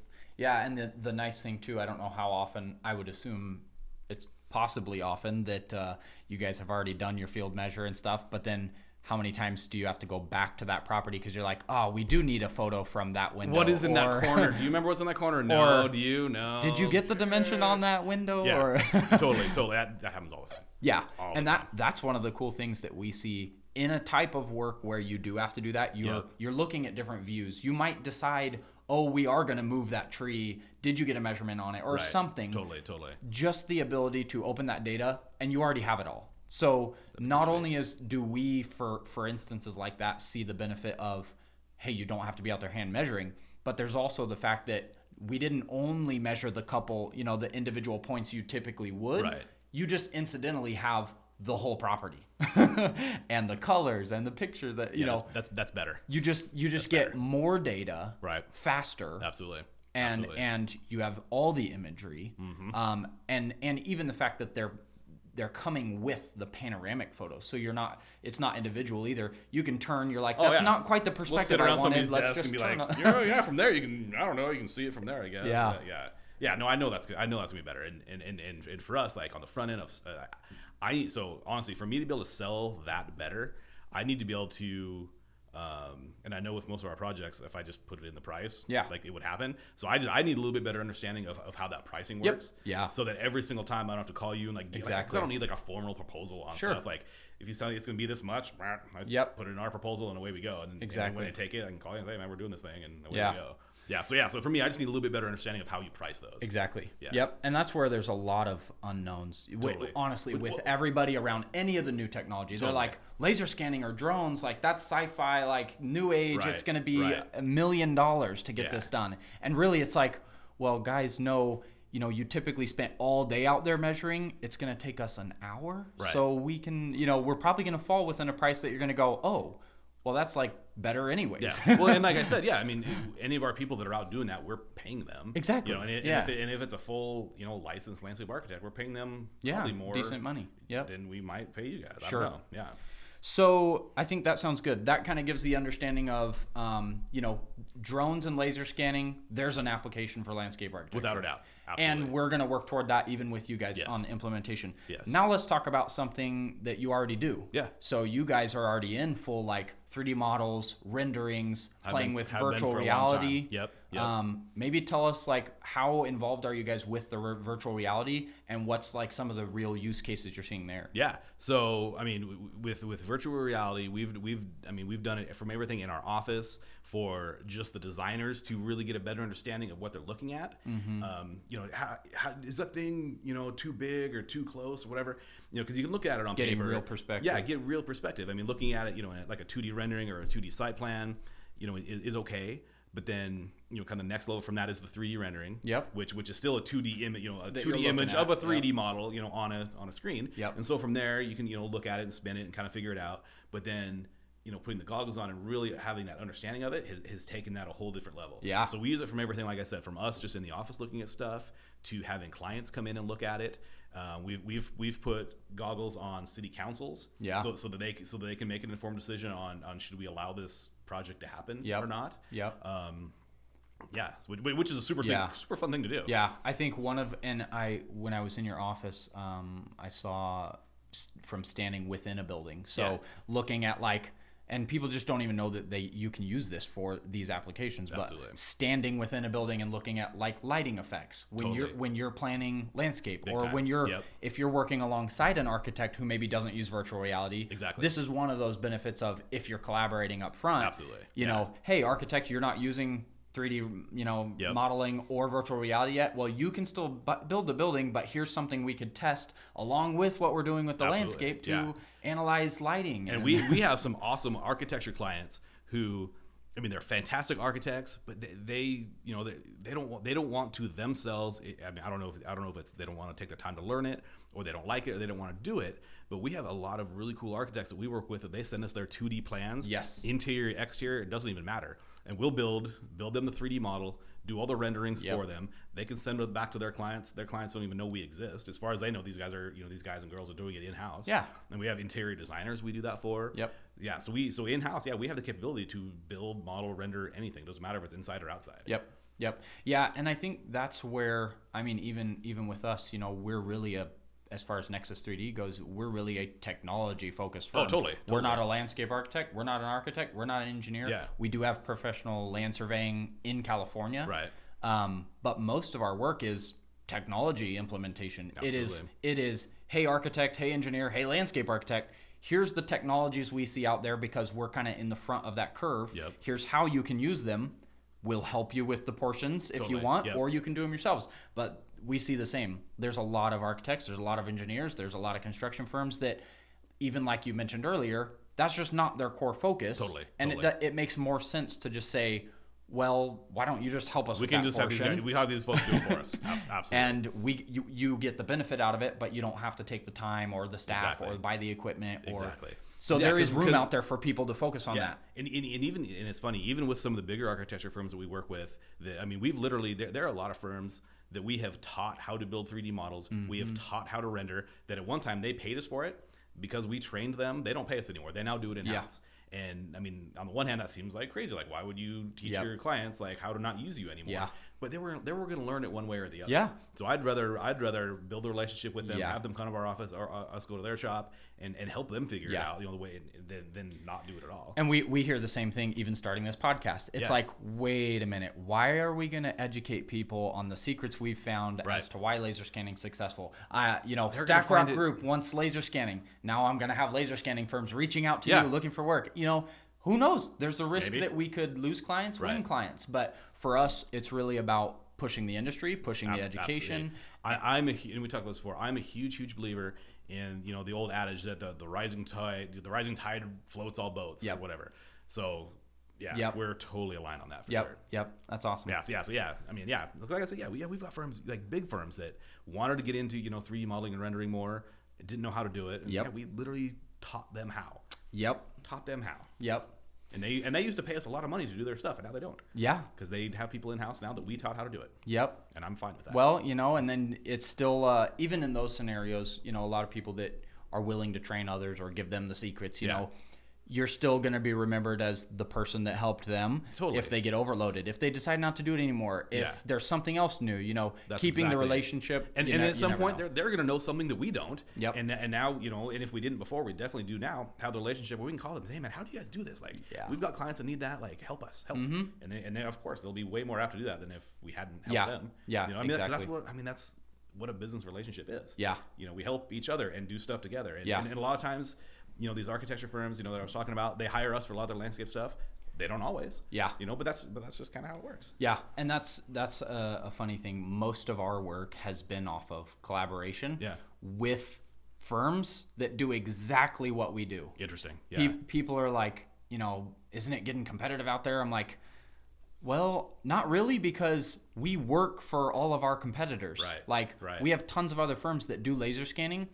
And the nice thing too, I don't know how often, I would assume it's possibly often that you guys have already done your field measure and stuff, but then how many times do you have to go back to that property because you're like, oh, we do need a photo from that window. What is in that corner? Do you remember what's in that corner? No. Or, do you? No. Did you get the dimension on that window? Yeah, or totally. That happens all the time. Yeah, all and the time. that's one of the cool things that we see in a type of work where you do have to do that. You're looking at different views. You might decide, oh, we are going to move that tree. Did you get a measurement on it or something? Totally. Just the ability to open that data, and you already have it all. So not only do we, for instances like that, see the benefit of, hey, you don't have to be out there hand measuring, but there's also the fact that we didn't only measure the couple, the individual points you typically would. Right. You just incidentally have the whole property and the colors and the pictures that, that's better. You just get more data faster. Absolutely. And you have all the imagery. Mm-hmm. And even the fact that they're coming with the panoramic photos, so it's not individual either. You can turn. You're like, that's not quite the perspective I wanted. Let's just turn. From there you can. I don't know. You can see it from there, I guess. Yeah. No, I know that's good. I know that's gonna be better. And for us, like on the front end of, so honestly, for me to be able to sell that better, I need to be able to. And I know with most of our projects, if I just put it in the price, like it would happen. So I need a little bit better understanding of how that pricing works. Yeah. So that every single time I don't have to call you and because I don't need like a formal proposal on stuff. Like if you tell me it's going to be this much, I put it in our proposal and away we go. And when I take it, I can call you and say, hey man, we're doing this thing, and away we go. So for me, I just need a little bit better understanding of how you price those. Exactly. Yeah. Yep. And that's where there's a lot of unknowns. Totally. Honestly, with everybody around any of the new technologies, they're like laser scanning or drones, like that's sci-fi, like new age. Right. It's going to be $1 million to get this done. And really, it's like, well, guys, no. You typically spent all day out there measuring. It's going to take us an hour. Right. So we can, we're probably going to fall within a price that you're going to go, oh, well, that's like better anyways. Yeah. Well, and like I said, I mean, any of our people that are out doing that, we're paying them. Exactly. And if it's a full, licensed landscape architect, we're paying them probably more decent money. Yep. Than we might pay you guys. Sure. I don't know. Yeah. So I think that sounds good. That kind of gives the understanding of, drones and laser scanning. There's an application for landscape architecture. Without a doubt. Absolutely. And we're going to work toward that even with you guys on implementation. Yes. Now let's talk about something that you already do. Yeah. So you guys are already in full 3D models, renderings, playing with virtual reality. Yep. Maybe tell us how involved are you guys with the virtual reality, and what's some of the real use cases you're seeing there? Yeah. So I mean, with virtual reality, we've done it from everything in our office for just the designers to really get a better understanding of what they're looking at. Mm-hmm. How is that thing too big or too close or whatever? Because you can look at it on paper. Getting real perspective. Yeah, get real perspective. I mean, looking at it, like a 2D rendering or a 2D site plan, is okay. But then, kind of the next level from that is the 3D rendering. Yep. Which is still a 2D image, a 2D image of a 3D model, on a screen. Yep. And so from there, you can look at it and spin it and kind of figure it out. But then, putting the goggles on and really having that understanding of it has taken that a whole different level. Yeah. So we use it from everything, like I said, from us just in the office looking at stuff to having clients come in and look at it. We've put goggles on city councils, so that they can make an informed decision on should we allow this project to happen or not. Which is a super fun thing to do. Yeah, I think when I was in your office, I saw from standing within a building, looking at and people just don't even know that you can use this for these applications. Absolutely. But standing within a building and looking at lighting effects when you're planning landscape, big or time. When you're if you're working alongside an architect who maybe doesn't use virtual reality. Exactly. This is one of those benefits of if you're collaborating up front. Absolutely. Hey, architect, you're not using 3D, modeling or virtual reality yet. Well, you can still build the building, but here's something we could test along with what we're doing with the landscape to analyze lighting. And we have some awesome architecture clients who, they're fantastic architects, but they don't want to themselves. I don't know if it's they don't want to take the time to learn it, or they don't like it, or they don't want to do it. But we have a lot of really cool architects that we work with that they send us their 2D plans. Yes. Interior, exterior, it doesn't even matter. And we'll build them the 3D model, do all the renderings for them. They can send it back to their clients. Their clients don't even know we exist. As far as they know, these guys and girls are doing it in-house. Yeah. And we have interior designers we do that for. Yep. Yeah. So in-house, we have the capability to build, model, render anything. It doesn't matter if it's inside or outside. Yep. Yeah. And I think that's where, even with us, we're really a as far as Nexus 3D goes, we're really a technology focused firm. Oh, totally. We're not a landscape architect. We're not an architect. We're not an engineer. Yeah. We do have professional land surveying in California. Right. But most of our work is technology implementation. Absolutely. It is, hey architect, hey engineer, hey landscape architect, here's the technologies we see out there because we're kind of in the front of that curve. Yep. Here's how you can use them. We'll help you with the portions if you want, Yep. or you can do them yourselves. But we see the same. There's a lot of architects, there's a lot of engineers, there's a lot of construction firms that, even like you mentioned earlier, that's just not their core focus. Totally. And it makes more sense to just say, well, why don't you just help us with that portion? Have these folks do it for us. Absolutely. And you get the benefit out of it, but you don't have to take the time or the staff Exactly. or buy the equipment. Exactly. So Yeah, there is room 'cause- out there for people to focus on that. And it's funny, even with some of the bigger architecture firms that we work with, we've literally, there are a lot of firms that we have taught how to build 3D models. Mm-hmm. We have taught how to render, that at one time they paid us for it because we trained them. They don't pay us anymore. They now do it in-house. And I mean, on the one hand, that seems like crazy. Like, why would you teach your clients like how to not use you anymore? Yeah. But they were going to learn it one way or the other. Yeah. So I'd rather build a relationship with them, Yeah. have them come to our office, or us go to their shop, and help them figure it out, the way, than not do it at all. And we hear the same thing even starting this podcast. It's like, wait a minute, why are we going to educate people on the secrets we've found as to why laser scanning is successful? Stack Rock Group wants laser scanning. Now I'm going to have laser scanning firms reaching out to you looking for work. Who knows? There's a risk that we could lose clients, win clients. But for us, it's really about pushing the industry, pushing the education. And we talked about this before. I'm a huge believer in the old adage that the rising tide floats all boats or whatever. So we're totally aligned on that for sure. Yep, that's awesome. So I mean, like I said, we've got firms, like big firms, that wanted to get into 3D modeling and rendering more, didn't know how to do it. And we literally taught them how. And they used to pay us a lot of money to do their stuff, and now they don't. Yeah. Because they have people in-house now that we taught how to do it. Yep. And I'm fine with that. Well, and then it's still, even in those scenarios, a lot of people that are willing to train others or give them the secrets, you know, you're still going to be remembered as the person that helped them if they get overloaded, if they decide not to do it anymore, if there's something else new, That's keeping the relationship. And at some point, they're going to know something that we don't. Yep. And now, and if we didn't before, we definitely do now, have the relationship where we can call them and say, hey, man, how do you guys do this? Like, we've got clients that need that. Like, help us. And then, of course, they'll be way more apt to do that than if we hadn't helped them. Exactly. That's what a business relationship is. Yeah. We help each other and do stuff together. And a lot of times, these architecture firms, that I was talking about, they hire us for a lot of their landscape stuff. They don't always. Yeah. But that's just kind of how it works. Yeah, and that's a funny thing. Most of our work has been off of collaboration with firms that do exactly what we do. Interesting. Yeah. People are like, isn't it getting competitive out there? I'm like, well, not really, because we work for all of our competitors. Right. We have tons of other firms that do laser scanning,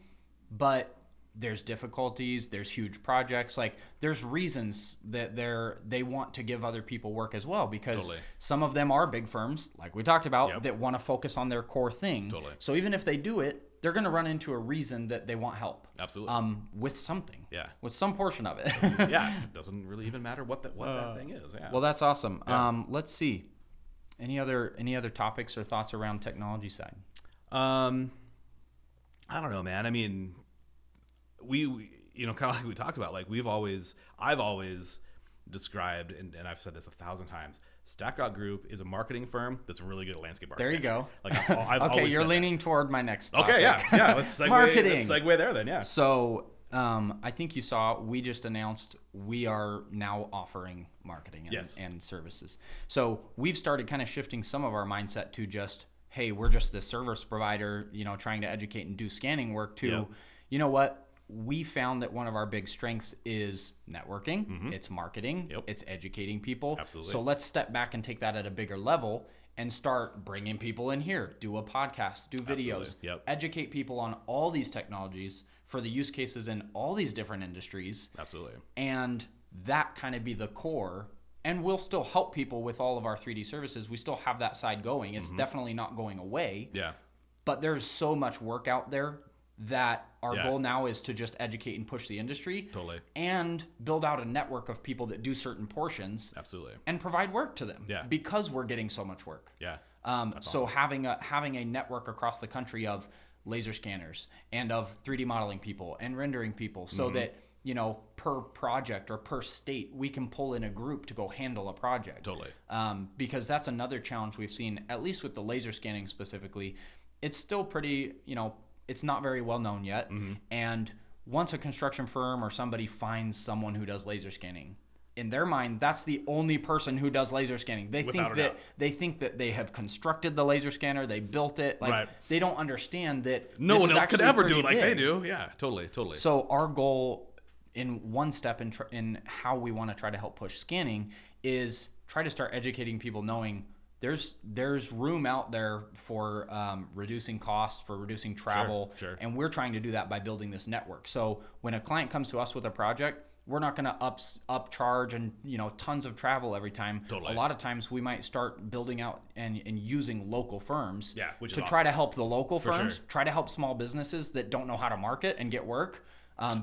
but there's difficulties, there's huge projects, like there's reasons that they want to give other people work as well, because some of them are big firms, like we talked about, that want to focus on their core thing. So even if they do it, they're going to run into a reason that they want help. Absolutely. With something. Yeah. With some portion of it. It doesn't really even matter what that thing is. Yeah. Well, that's awesome. Yeah. Let's see. Any other topics or thoughts around technology side? I don't know, man. I mean, we kind of like we talked about, like I've always described, and I've said this 1,000 times, Stack Rock Group is a marketing firm that's really good at landscape architecture. There you go. Like I've you're leaning toward my next topic. Okay, yeah. Let's segue, marketing. Let's segue there then, yeah. So I think you saw we just announced we are now offering marketing and services. So we've started kind of shifting some of our mindset to just, hey, we're just this service provider, trying to educate and do scanning work to, you know what? We found that one of our big strengths is networking, it's marketing, it's educating people. Absolutely. So let's step back and take that at a bigger level and start bringing people in here, do a podcast, do videos, educate people on all these technologies for the use cases in all these different industries. Absolutely. And that kind of be the core. And we'll still help people with all of our 3D services. We still have that side going. It's definitely not going away. Yeah. But there's so much work out there that our goal now is to just educate and push the industry. Totally. And build out a network of people that do certain portions. Absolutely. And provide work to them. Yeah. Because we're getting so much work. Yeah. So awesome. having a network across the country of laser scanners and of 3D modeling people and rendering people so that, per project or per state, we can pull in a group to go handle a project. Totally. Because that's another challenge we've seen, at least with the laser scanning specifically. It's still pretty, it's not very well known yet. And once a construction firm or somebody finds someone who does laser scanning, in their mind, that's the only person who does laser scanning. They think that they have constructed the laser scanner, they built it. They don't understand that no one else could ever do it like they do. Yeah, totally. So our goal in one step in how we want to try to help push scanning is try to start educating people, knowing there's room out there for reducing costs, for reducing travel, Sure. And we're trying to do that by building this network. So when a client comes to us with a project, we're not going to upcharge and tons of travel every time. Totally. A lot of times we might start building out and using local firms which is to awesome. try to help the local For firms, sure. try to help small businesses that don't know how to market and get work.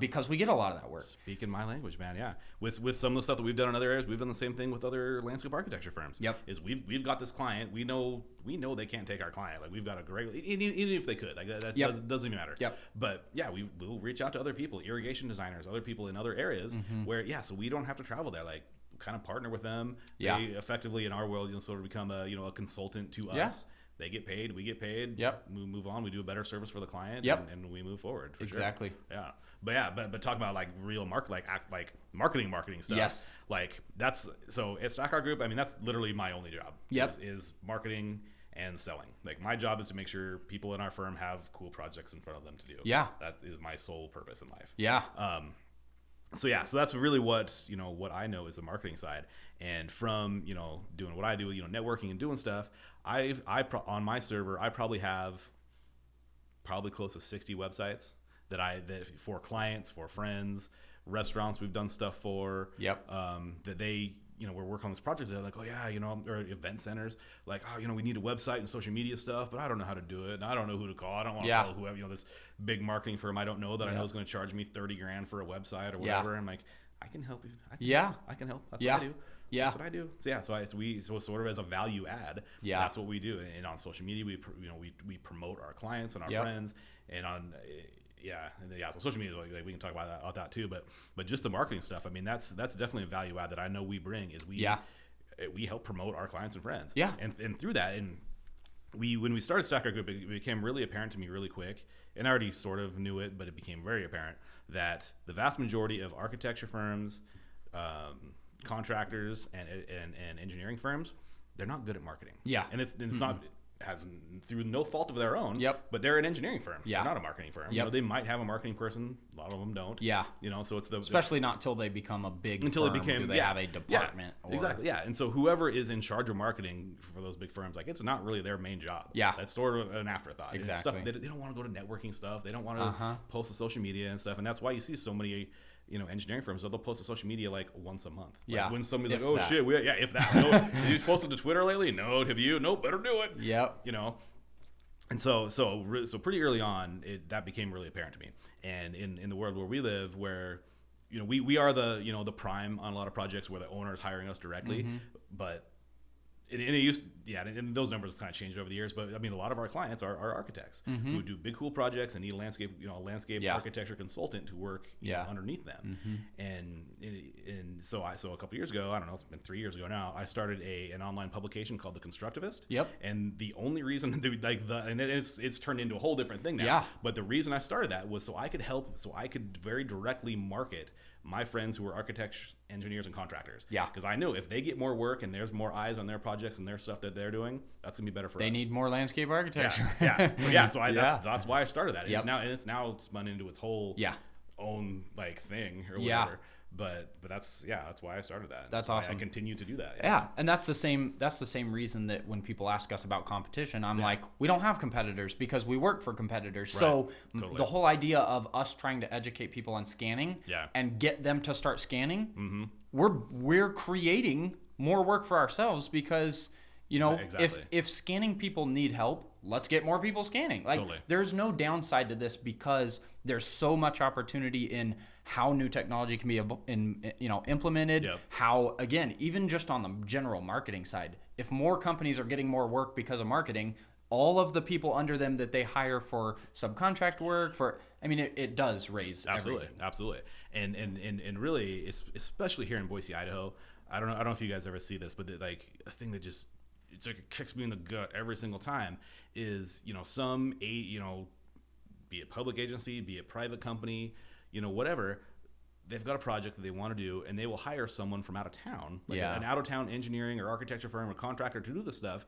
Because we get a lot of that work. Speaking my language, man. Yeah, with some of the stuff that we've done in other areas, we've done the same thing with other landscape architecture firms. Yep. Is we've got this client, we know they can't take our client. Like we've got a great, even if they could, like that doesn't even matter. Yep. But yeah, we'll reach out to other people, irrigation designers, other people in other areas where so we don't have to travel there. Like kind of partner with them. Yeah. They effectively in our world, sort of become a consultant to us. They get paid, we get paid. Yep. We move on. We do a better service for the client. Yep. And we move forward. For Exactly. Sure. Yeah. But talk about like real marketing stuff. Yes. Like that's so at Stockart Group. I mean, that's literally my only job. Yep. Is marketing and selling. Like my job is to make sure people in our firm have cool projects in front of them to do. Yeah. That is my sole purpose in life. Yeah. So that's really what I know is the marketing side. And from doing what I do, networking and doing stuff, on my server I probably have close to 60 websites that for clients, for friends, restaurants we've done stuff for. Yep. That they we're working on this project. They're like, oh yeah, or event centers, like, oh, we need a website and social media stuff, but I don't know how to do it, and I don't know who to call. I don't want to call whoever, this big marketing firm I don't know that I know is going to charge me $30,000 for a website or whatever. I'm like, I can help you. I can help. That's what I do. Yeah. That's what I do. So sort of as a value add. Yeah. That's what we do. And on social media, we promote our clients and our friends, and on. So social media, like we can talk about that too, but just the marketing stuff. I mean, that's definitely a value add that I know we bring is we help promote our clients and friends. Yeah. And through that, and when we started Stockart Group, it became really apparent to me really quick, and I already sort of knew it, but it became very apparent that the vast majority of architecture firms, contractors, and engineering firms, they're not good at marketing. Yeah. And it's not through no fault of their own. Yep. But they're an engineering firm. Yeah. They're not a marketing firm. Yep. They might have a marketing person. A lot of them don't. Yeah. So it's especially not until they become a big until firm. They became. Do they have a department? Yeah. Exactly. Yeah. And so whoever is in charge of marketing for those big firms, like it's not really their main job. Yeah. That's sort of an afterthought. Exactly. It's stuff, they don't want to go to networking stuff. They don't want to post to social media and stuff. And that's why you see so many engineering firms, they'll post to social media like once a month. Like when somebody's like, oh shit, if that. No, have you posted to Twitter lately? No. Have you? No, better do it. Yep. And so pretty early on, that became really apparent to me. And in the world where we live, where we are the prime on a lot of projects where the owner is hiring us directly, but and those numbers have kind of changed over the years. But I mean, a lot of our clients are architects who do big, cool projects and need a landscape architecture consultant to work underneath them. And so a couple years ago, I don't know, it's been 3 years ago now, I started an online publication called The Constructivist. Yep. And the only reason it's turned into a whole different thing now. Yeah. But the reason I started that was so I could very directly market my friends who are architects, engineers, and contractors. Yeah. Because I knew if they get more work and there's more eyes on their projects and their stuff that they're doing, that's gonna be better for us. They need more landscape architecture. That's why I started that. It's now spun into its whole own thing or whatever. Yeah. But that's why I started that. That's awesome. I continue to do that. Yeah. And that's the same reason that when people ask us about competition, I'm like, we don't have competitors because we work for competitors. Right. So the whole idea of us trying to educate people on scanning and get them to start scanning, we're creating more work for ourselves because if scanning people need help, let's get more people scanning. There's no downside to this because there's so much opportunity in how new technology can be implemented. Yep. How, again, even just on the general marketing side, if more companies are getting more work because of marketing, all of the people under them that they hire for subcontract work it does raise everything. Absolutely. And really, especially here in Boise, Idaho, I don't know if you guys ever see this, but like a thing that just, it's like it kicks me in the gut every single time is, be it public agency, be it private company, whatever, they've got a project that they want to do, and they will hire someone from out of town, an out of town engineering or architecture firm or contractor to do this stuff,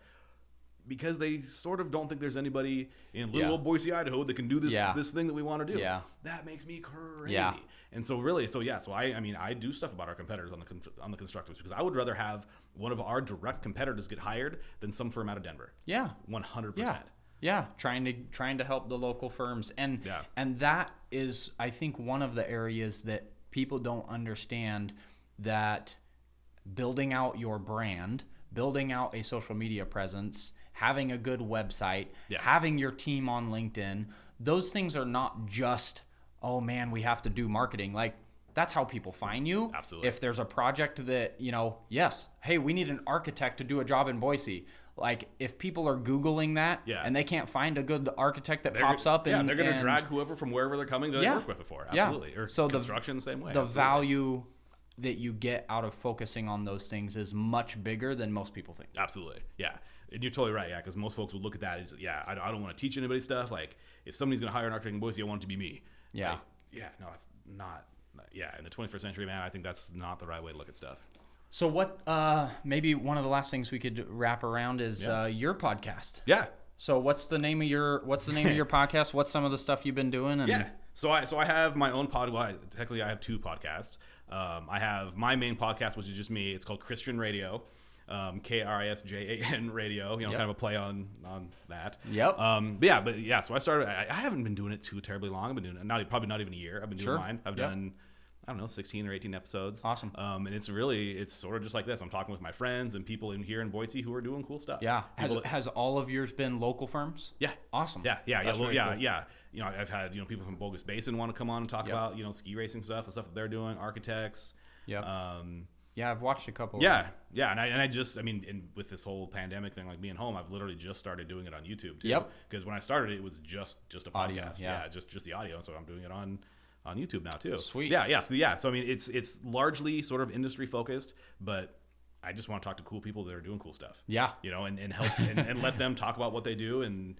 because they sort of don't think there's anybody in little old Boise, Idaho that can do this thing that we want to do. Yeah. That makes me crazy. Yeah. And so really, I do stuff about our competitors on the constructives, because I would rather have one of our direct competitors get hired than some firm out of Denver. Yeah. 100%. Yeah, trying to help the local firms. And that is, I think, one of the areas that people don't understand, that building out your brand, building out a social media presence, having a good website, having your team on LinkedIn, those things are not just, oh man, we have to do marketing. Like, that's how people find you. Absolutely. If there's a project that, hey, we need an architect to do a job in Boise. Like, if people are Googling that and they can't find a good architect that pops up, they're going to drag whoever from wherever they're coming to work with before. Absolutely. Or so construction, same way. The value that you get out of focusing on those things is much bigger than most people think. Absolutely. Yeah. And you're totally right. Yeah. Because most folks would look at that as, I don't want to teach anybody stuff. Like, if somebody's going to hire an architect in Boise, I want it to be me. Yeah. Like, no, it's not. Yeah. In the 21st century, man, I think that's not the right way to look at stuff. So what, maybe one of the last things we could wrap around is your podcast. Yeah. So what's the name of your podcast? What's some of the stuff you've been doing? And So I have my own technically I have two podcasts. I have my main podcast, which is just me. It's called Krisjan Radio, Krisjan Radio. Kind of a play on that. Yep. So I started. I haven't been doing it too terribly long. I've been doing it probably not even a year. I've been doing mine. I've done, I don't know, 16 or 18 episodes. Awesome. And it's sort of just like this. I'm talking with my friends and people in here in Boise who are doing cool stuff. Yeah. Has all of yours been local firms? Yeah. Awesome. Yeah. Cool. I've had, people from Bogus Basin want to come on and talk about, ski racing stuff, the stuff that they're doing, architects. Yep. I've watched a couple. Yeah. And with this whole pandemic thing, like being home, I've literally just started doing it on YouTube too. Yep. Because when I started, it was just a podcast. Audio, just the audio. So I'm doing it on YouTube now too. Sweet. So it's largely sort of industry focused, but I just want to talk to cool people that are doing cool stuff. Yeah. And help and let them talk about what they do. And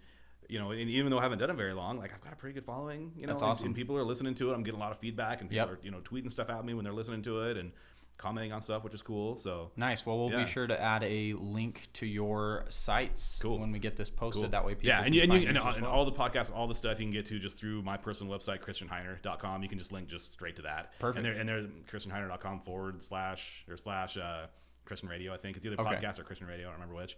and even though I haven't done it very long, like, I've got a pretty good following. That's awesome. And people are listening to it. I'm getting a lot of feedback, and people are tweeting stuff at me when they're listening to it and commenting on stuff, which is cool. So nice. Well, we'll be sure to add a link to your sites when we get this posted. That way people can find it as well. All the podcasts, all the stuff you can get to just through my personal website, KrisjanHiner.com. You can just link just straight to that. Perfect. And they're KrisjanHiner.com / Krisjan Radio, I think. It's either podcast or Krisjan Radio. I don't remember which.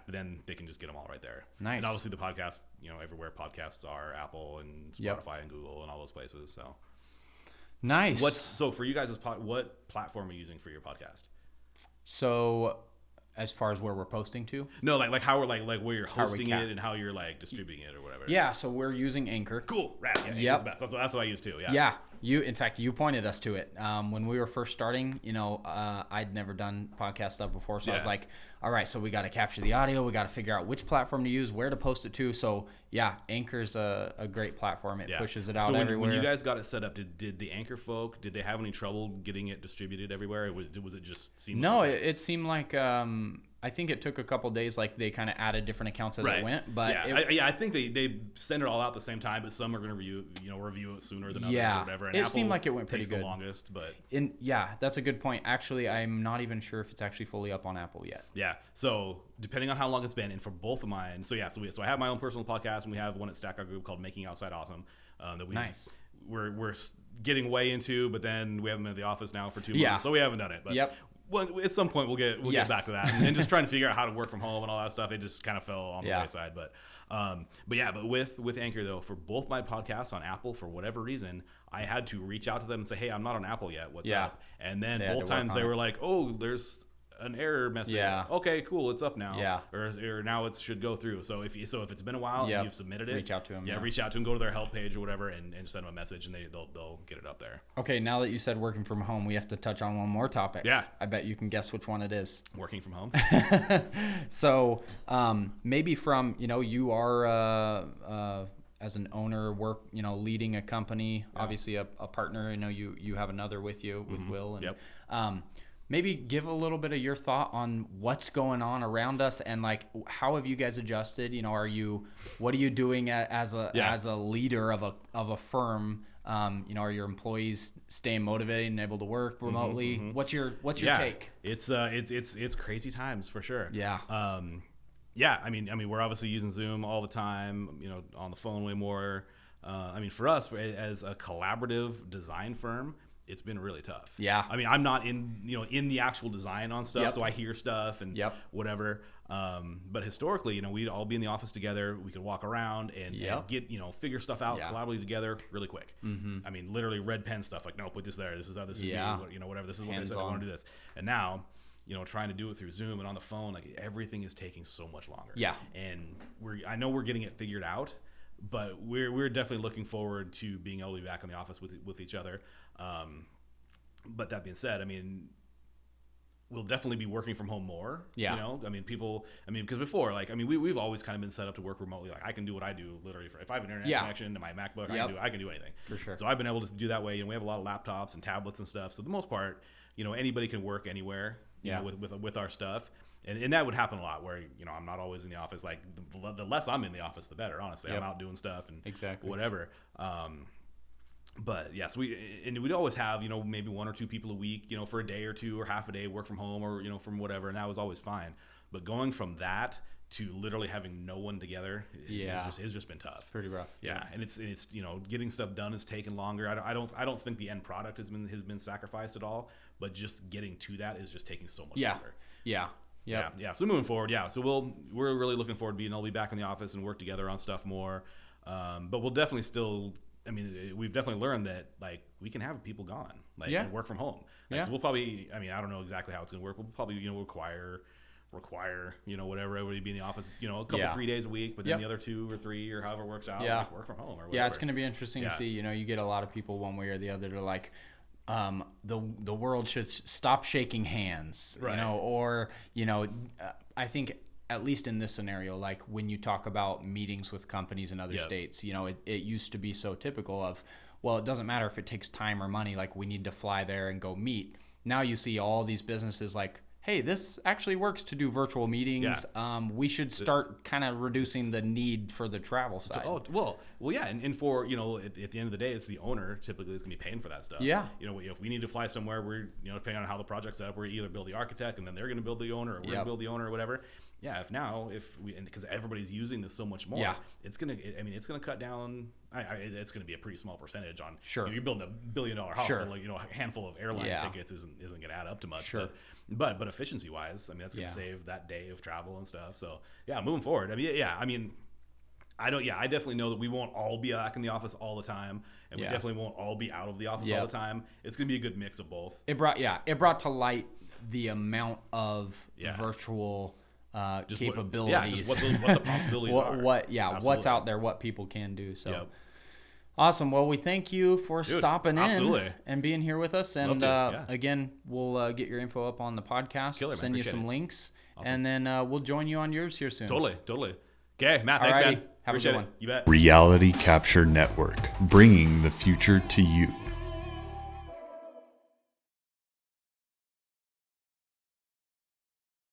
Then they can just get them all right there. Nice. And obviously the podcast, everywhere podcasts are, Apple and Spotify and Google and all those places. So nice. So for you guys, what platform are you using for your podcast? So as far as where we're posting to? No, like how we're like where you're hosting it and how you're like distributing it or whatever. Yeah, so we're using Anchor. Cool. Rad. Yeah, Anchor's best. That's what I use too. Yeah. Yeah. In fact, you pointed us to it. When we were first starting, I'd never done podcast stuff before. So I was like, all right, so we got to capture the audio. We got to figure out which platform to use, where to post it to. So Anchor's a great platform. It pushes it out everywhere. When you guys got it set up, did the Anchor folk, did they have any trouble getting it distributed everywhere? Or was it just seamless? No, it seemed like, I think it took a couple days. Like, they kind of added different accounts as it went. But I think they send it all out at the same time, but some are going to review it sooner than others or whatever. And it seemed like it went pretty good. The longest, but that's a good point. Actually, I'm not even sure if it's actually fully up on Apple yet. Yeah. So depending on how long it's been, and for both of mine, so I have my own personal podcast, and we have one at Stack Our Group called Making Outside Awesome. We're getting way into, but then we haven't been at the office now for 2 months, so we haven't done it. But well, at some point we'll get back to that, and just trying to figure out how to work from home and all that stuff. It just kind of fell on the wayside, but with Anchor though, for both my podcasts on Apple, for whatever reason, I had to reach out to them and say, hey, I'm not on Apple yet. What's up? And then both times they were like, oh, there's an error message. Yeah. Okay, cool, it's up now. Yeah. Or now it should go through. So if it's been a while and you've submitted it, reach out to them. Yeah, reach out to them, go to their help page or whatever, and send them a message, and they'll get it up there. Okay, now that you said working from home, we have to touch on one more topic. Yeah. I bet you can guess which one it is. Working from home. So maybe from, you are as an owner, leading a company, obviously a partner. You have another with you, with Will. And, maybe give a little bit of your thought on what's going on around us and like how have you guys adjusted? What are you doing as a leader of a firm? Are your employees staying motivated and able to work remotely? What's your take? It's crazy times for sure. Yeah. I mean, we're obviously using Zoom all the time, on the phone way more. For us, as a collaborative design firm, it's been really tough. Yeah. I mean, I'm not in the actual design on stuff, so I hear stuff and whatever. But historically, we'd all be in the office together. We could walk around and get, figure stuff out collaboratively together really quick. I mean, literally red pen stuff like, no, put this there. This is how this would be, whatever. This is what they said. I want to do this. And now, trying to do it through Zoom and on the phone, like everything is taking so much longer. Yeah. And I know we're getting it figured out, but we're definitely looking forward to being able to be back in the office with each other. But that being said, I mean, we'll definitely be working from home more. Yeah. Because before, we've always kind of been set up to work remotely. Like I can do what I do literally if I have an internet connection to my MacBook, I can do anything. For sure. So I've been able to do that way. And we have a lot of laptops and tablets and stuff. So for the most part, anybody can work anywhere, with our stuff. And that would happen a lot where, I'm not always in the office. Like the less I'm in the office, the better, honestly. I'm out doing stuff and whatever. But yes, we'd always have, maybe one or two people a week, for a day or two or half a day work from home or, from whatever. And that was always fine. But going from that to literally having no one together it's just been tough. Pretty rough. Yeah. And it's getting stuff done has taken longer. I don't think the end product has been sacrificed at all, but just getting to that is just taking so much longer. Yeah. Yeah. So moving forward, so we're really looking forward to being able to be back in the office and work together on stuff more. But we'll definitely still, we've definitely learned that like we can have people gone, and work from home. So we'll probably, I don't know exactly how it's going to work. We'll probably, require, whatever, everybody be in the office, a couple 3 days a week, but then the other 2 or 3 or however it works out, work from home or whatever. Yeah, it's going to be interesting to see. You get a lot of people one way or the other to like, the world should stop shaking hands, right. I think at least in this scenario, like when you talk about meetings with companies in other states, it used to be so typical of, well, it doesn't matter if it takes time or money, like we need to fly there and go meet. Now you see all these businesses like, hey, this actually works to do virtual meetings. We should start kind of reducing the need for the travel side. And for, at the end of the day, it's the owner typically that's going to be paying for that stuff. Yeah. If we need to fly somewhere, we're, depending on how the project's set up, we're either build the architect and then they're going to build the owner or we're going to build the owner or whatever. Yeah, because everybody's using this so much more, it's going to cut down. It's going to be a pretty small percentage on, you're building $1 billion house, but a handful of airline tickets isn't going to add up to much. Sure. But efficiency wise, that's going to save that day of travel and stuff. So moving forward, I definitely know that we won't all be back in the office all the time, and we definitely won't all be out of the office all the time. It's going to be a good mix of both. It brought to light the amount of virtual capabilities. What the possibilities are. What's out there, what people can do. So. Awesome. Well, we thank you for stopping in and being here with us. And again, we'll get your info up on the podcast, send you some links, and then we'll join you on yours here soon. Totally. Okay, Matt, thanks, man. Have a good one. You bet. Reality Capture Network, bringing the future to you.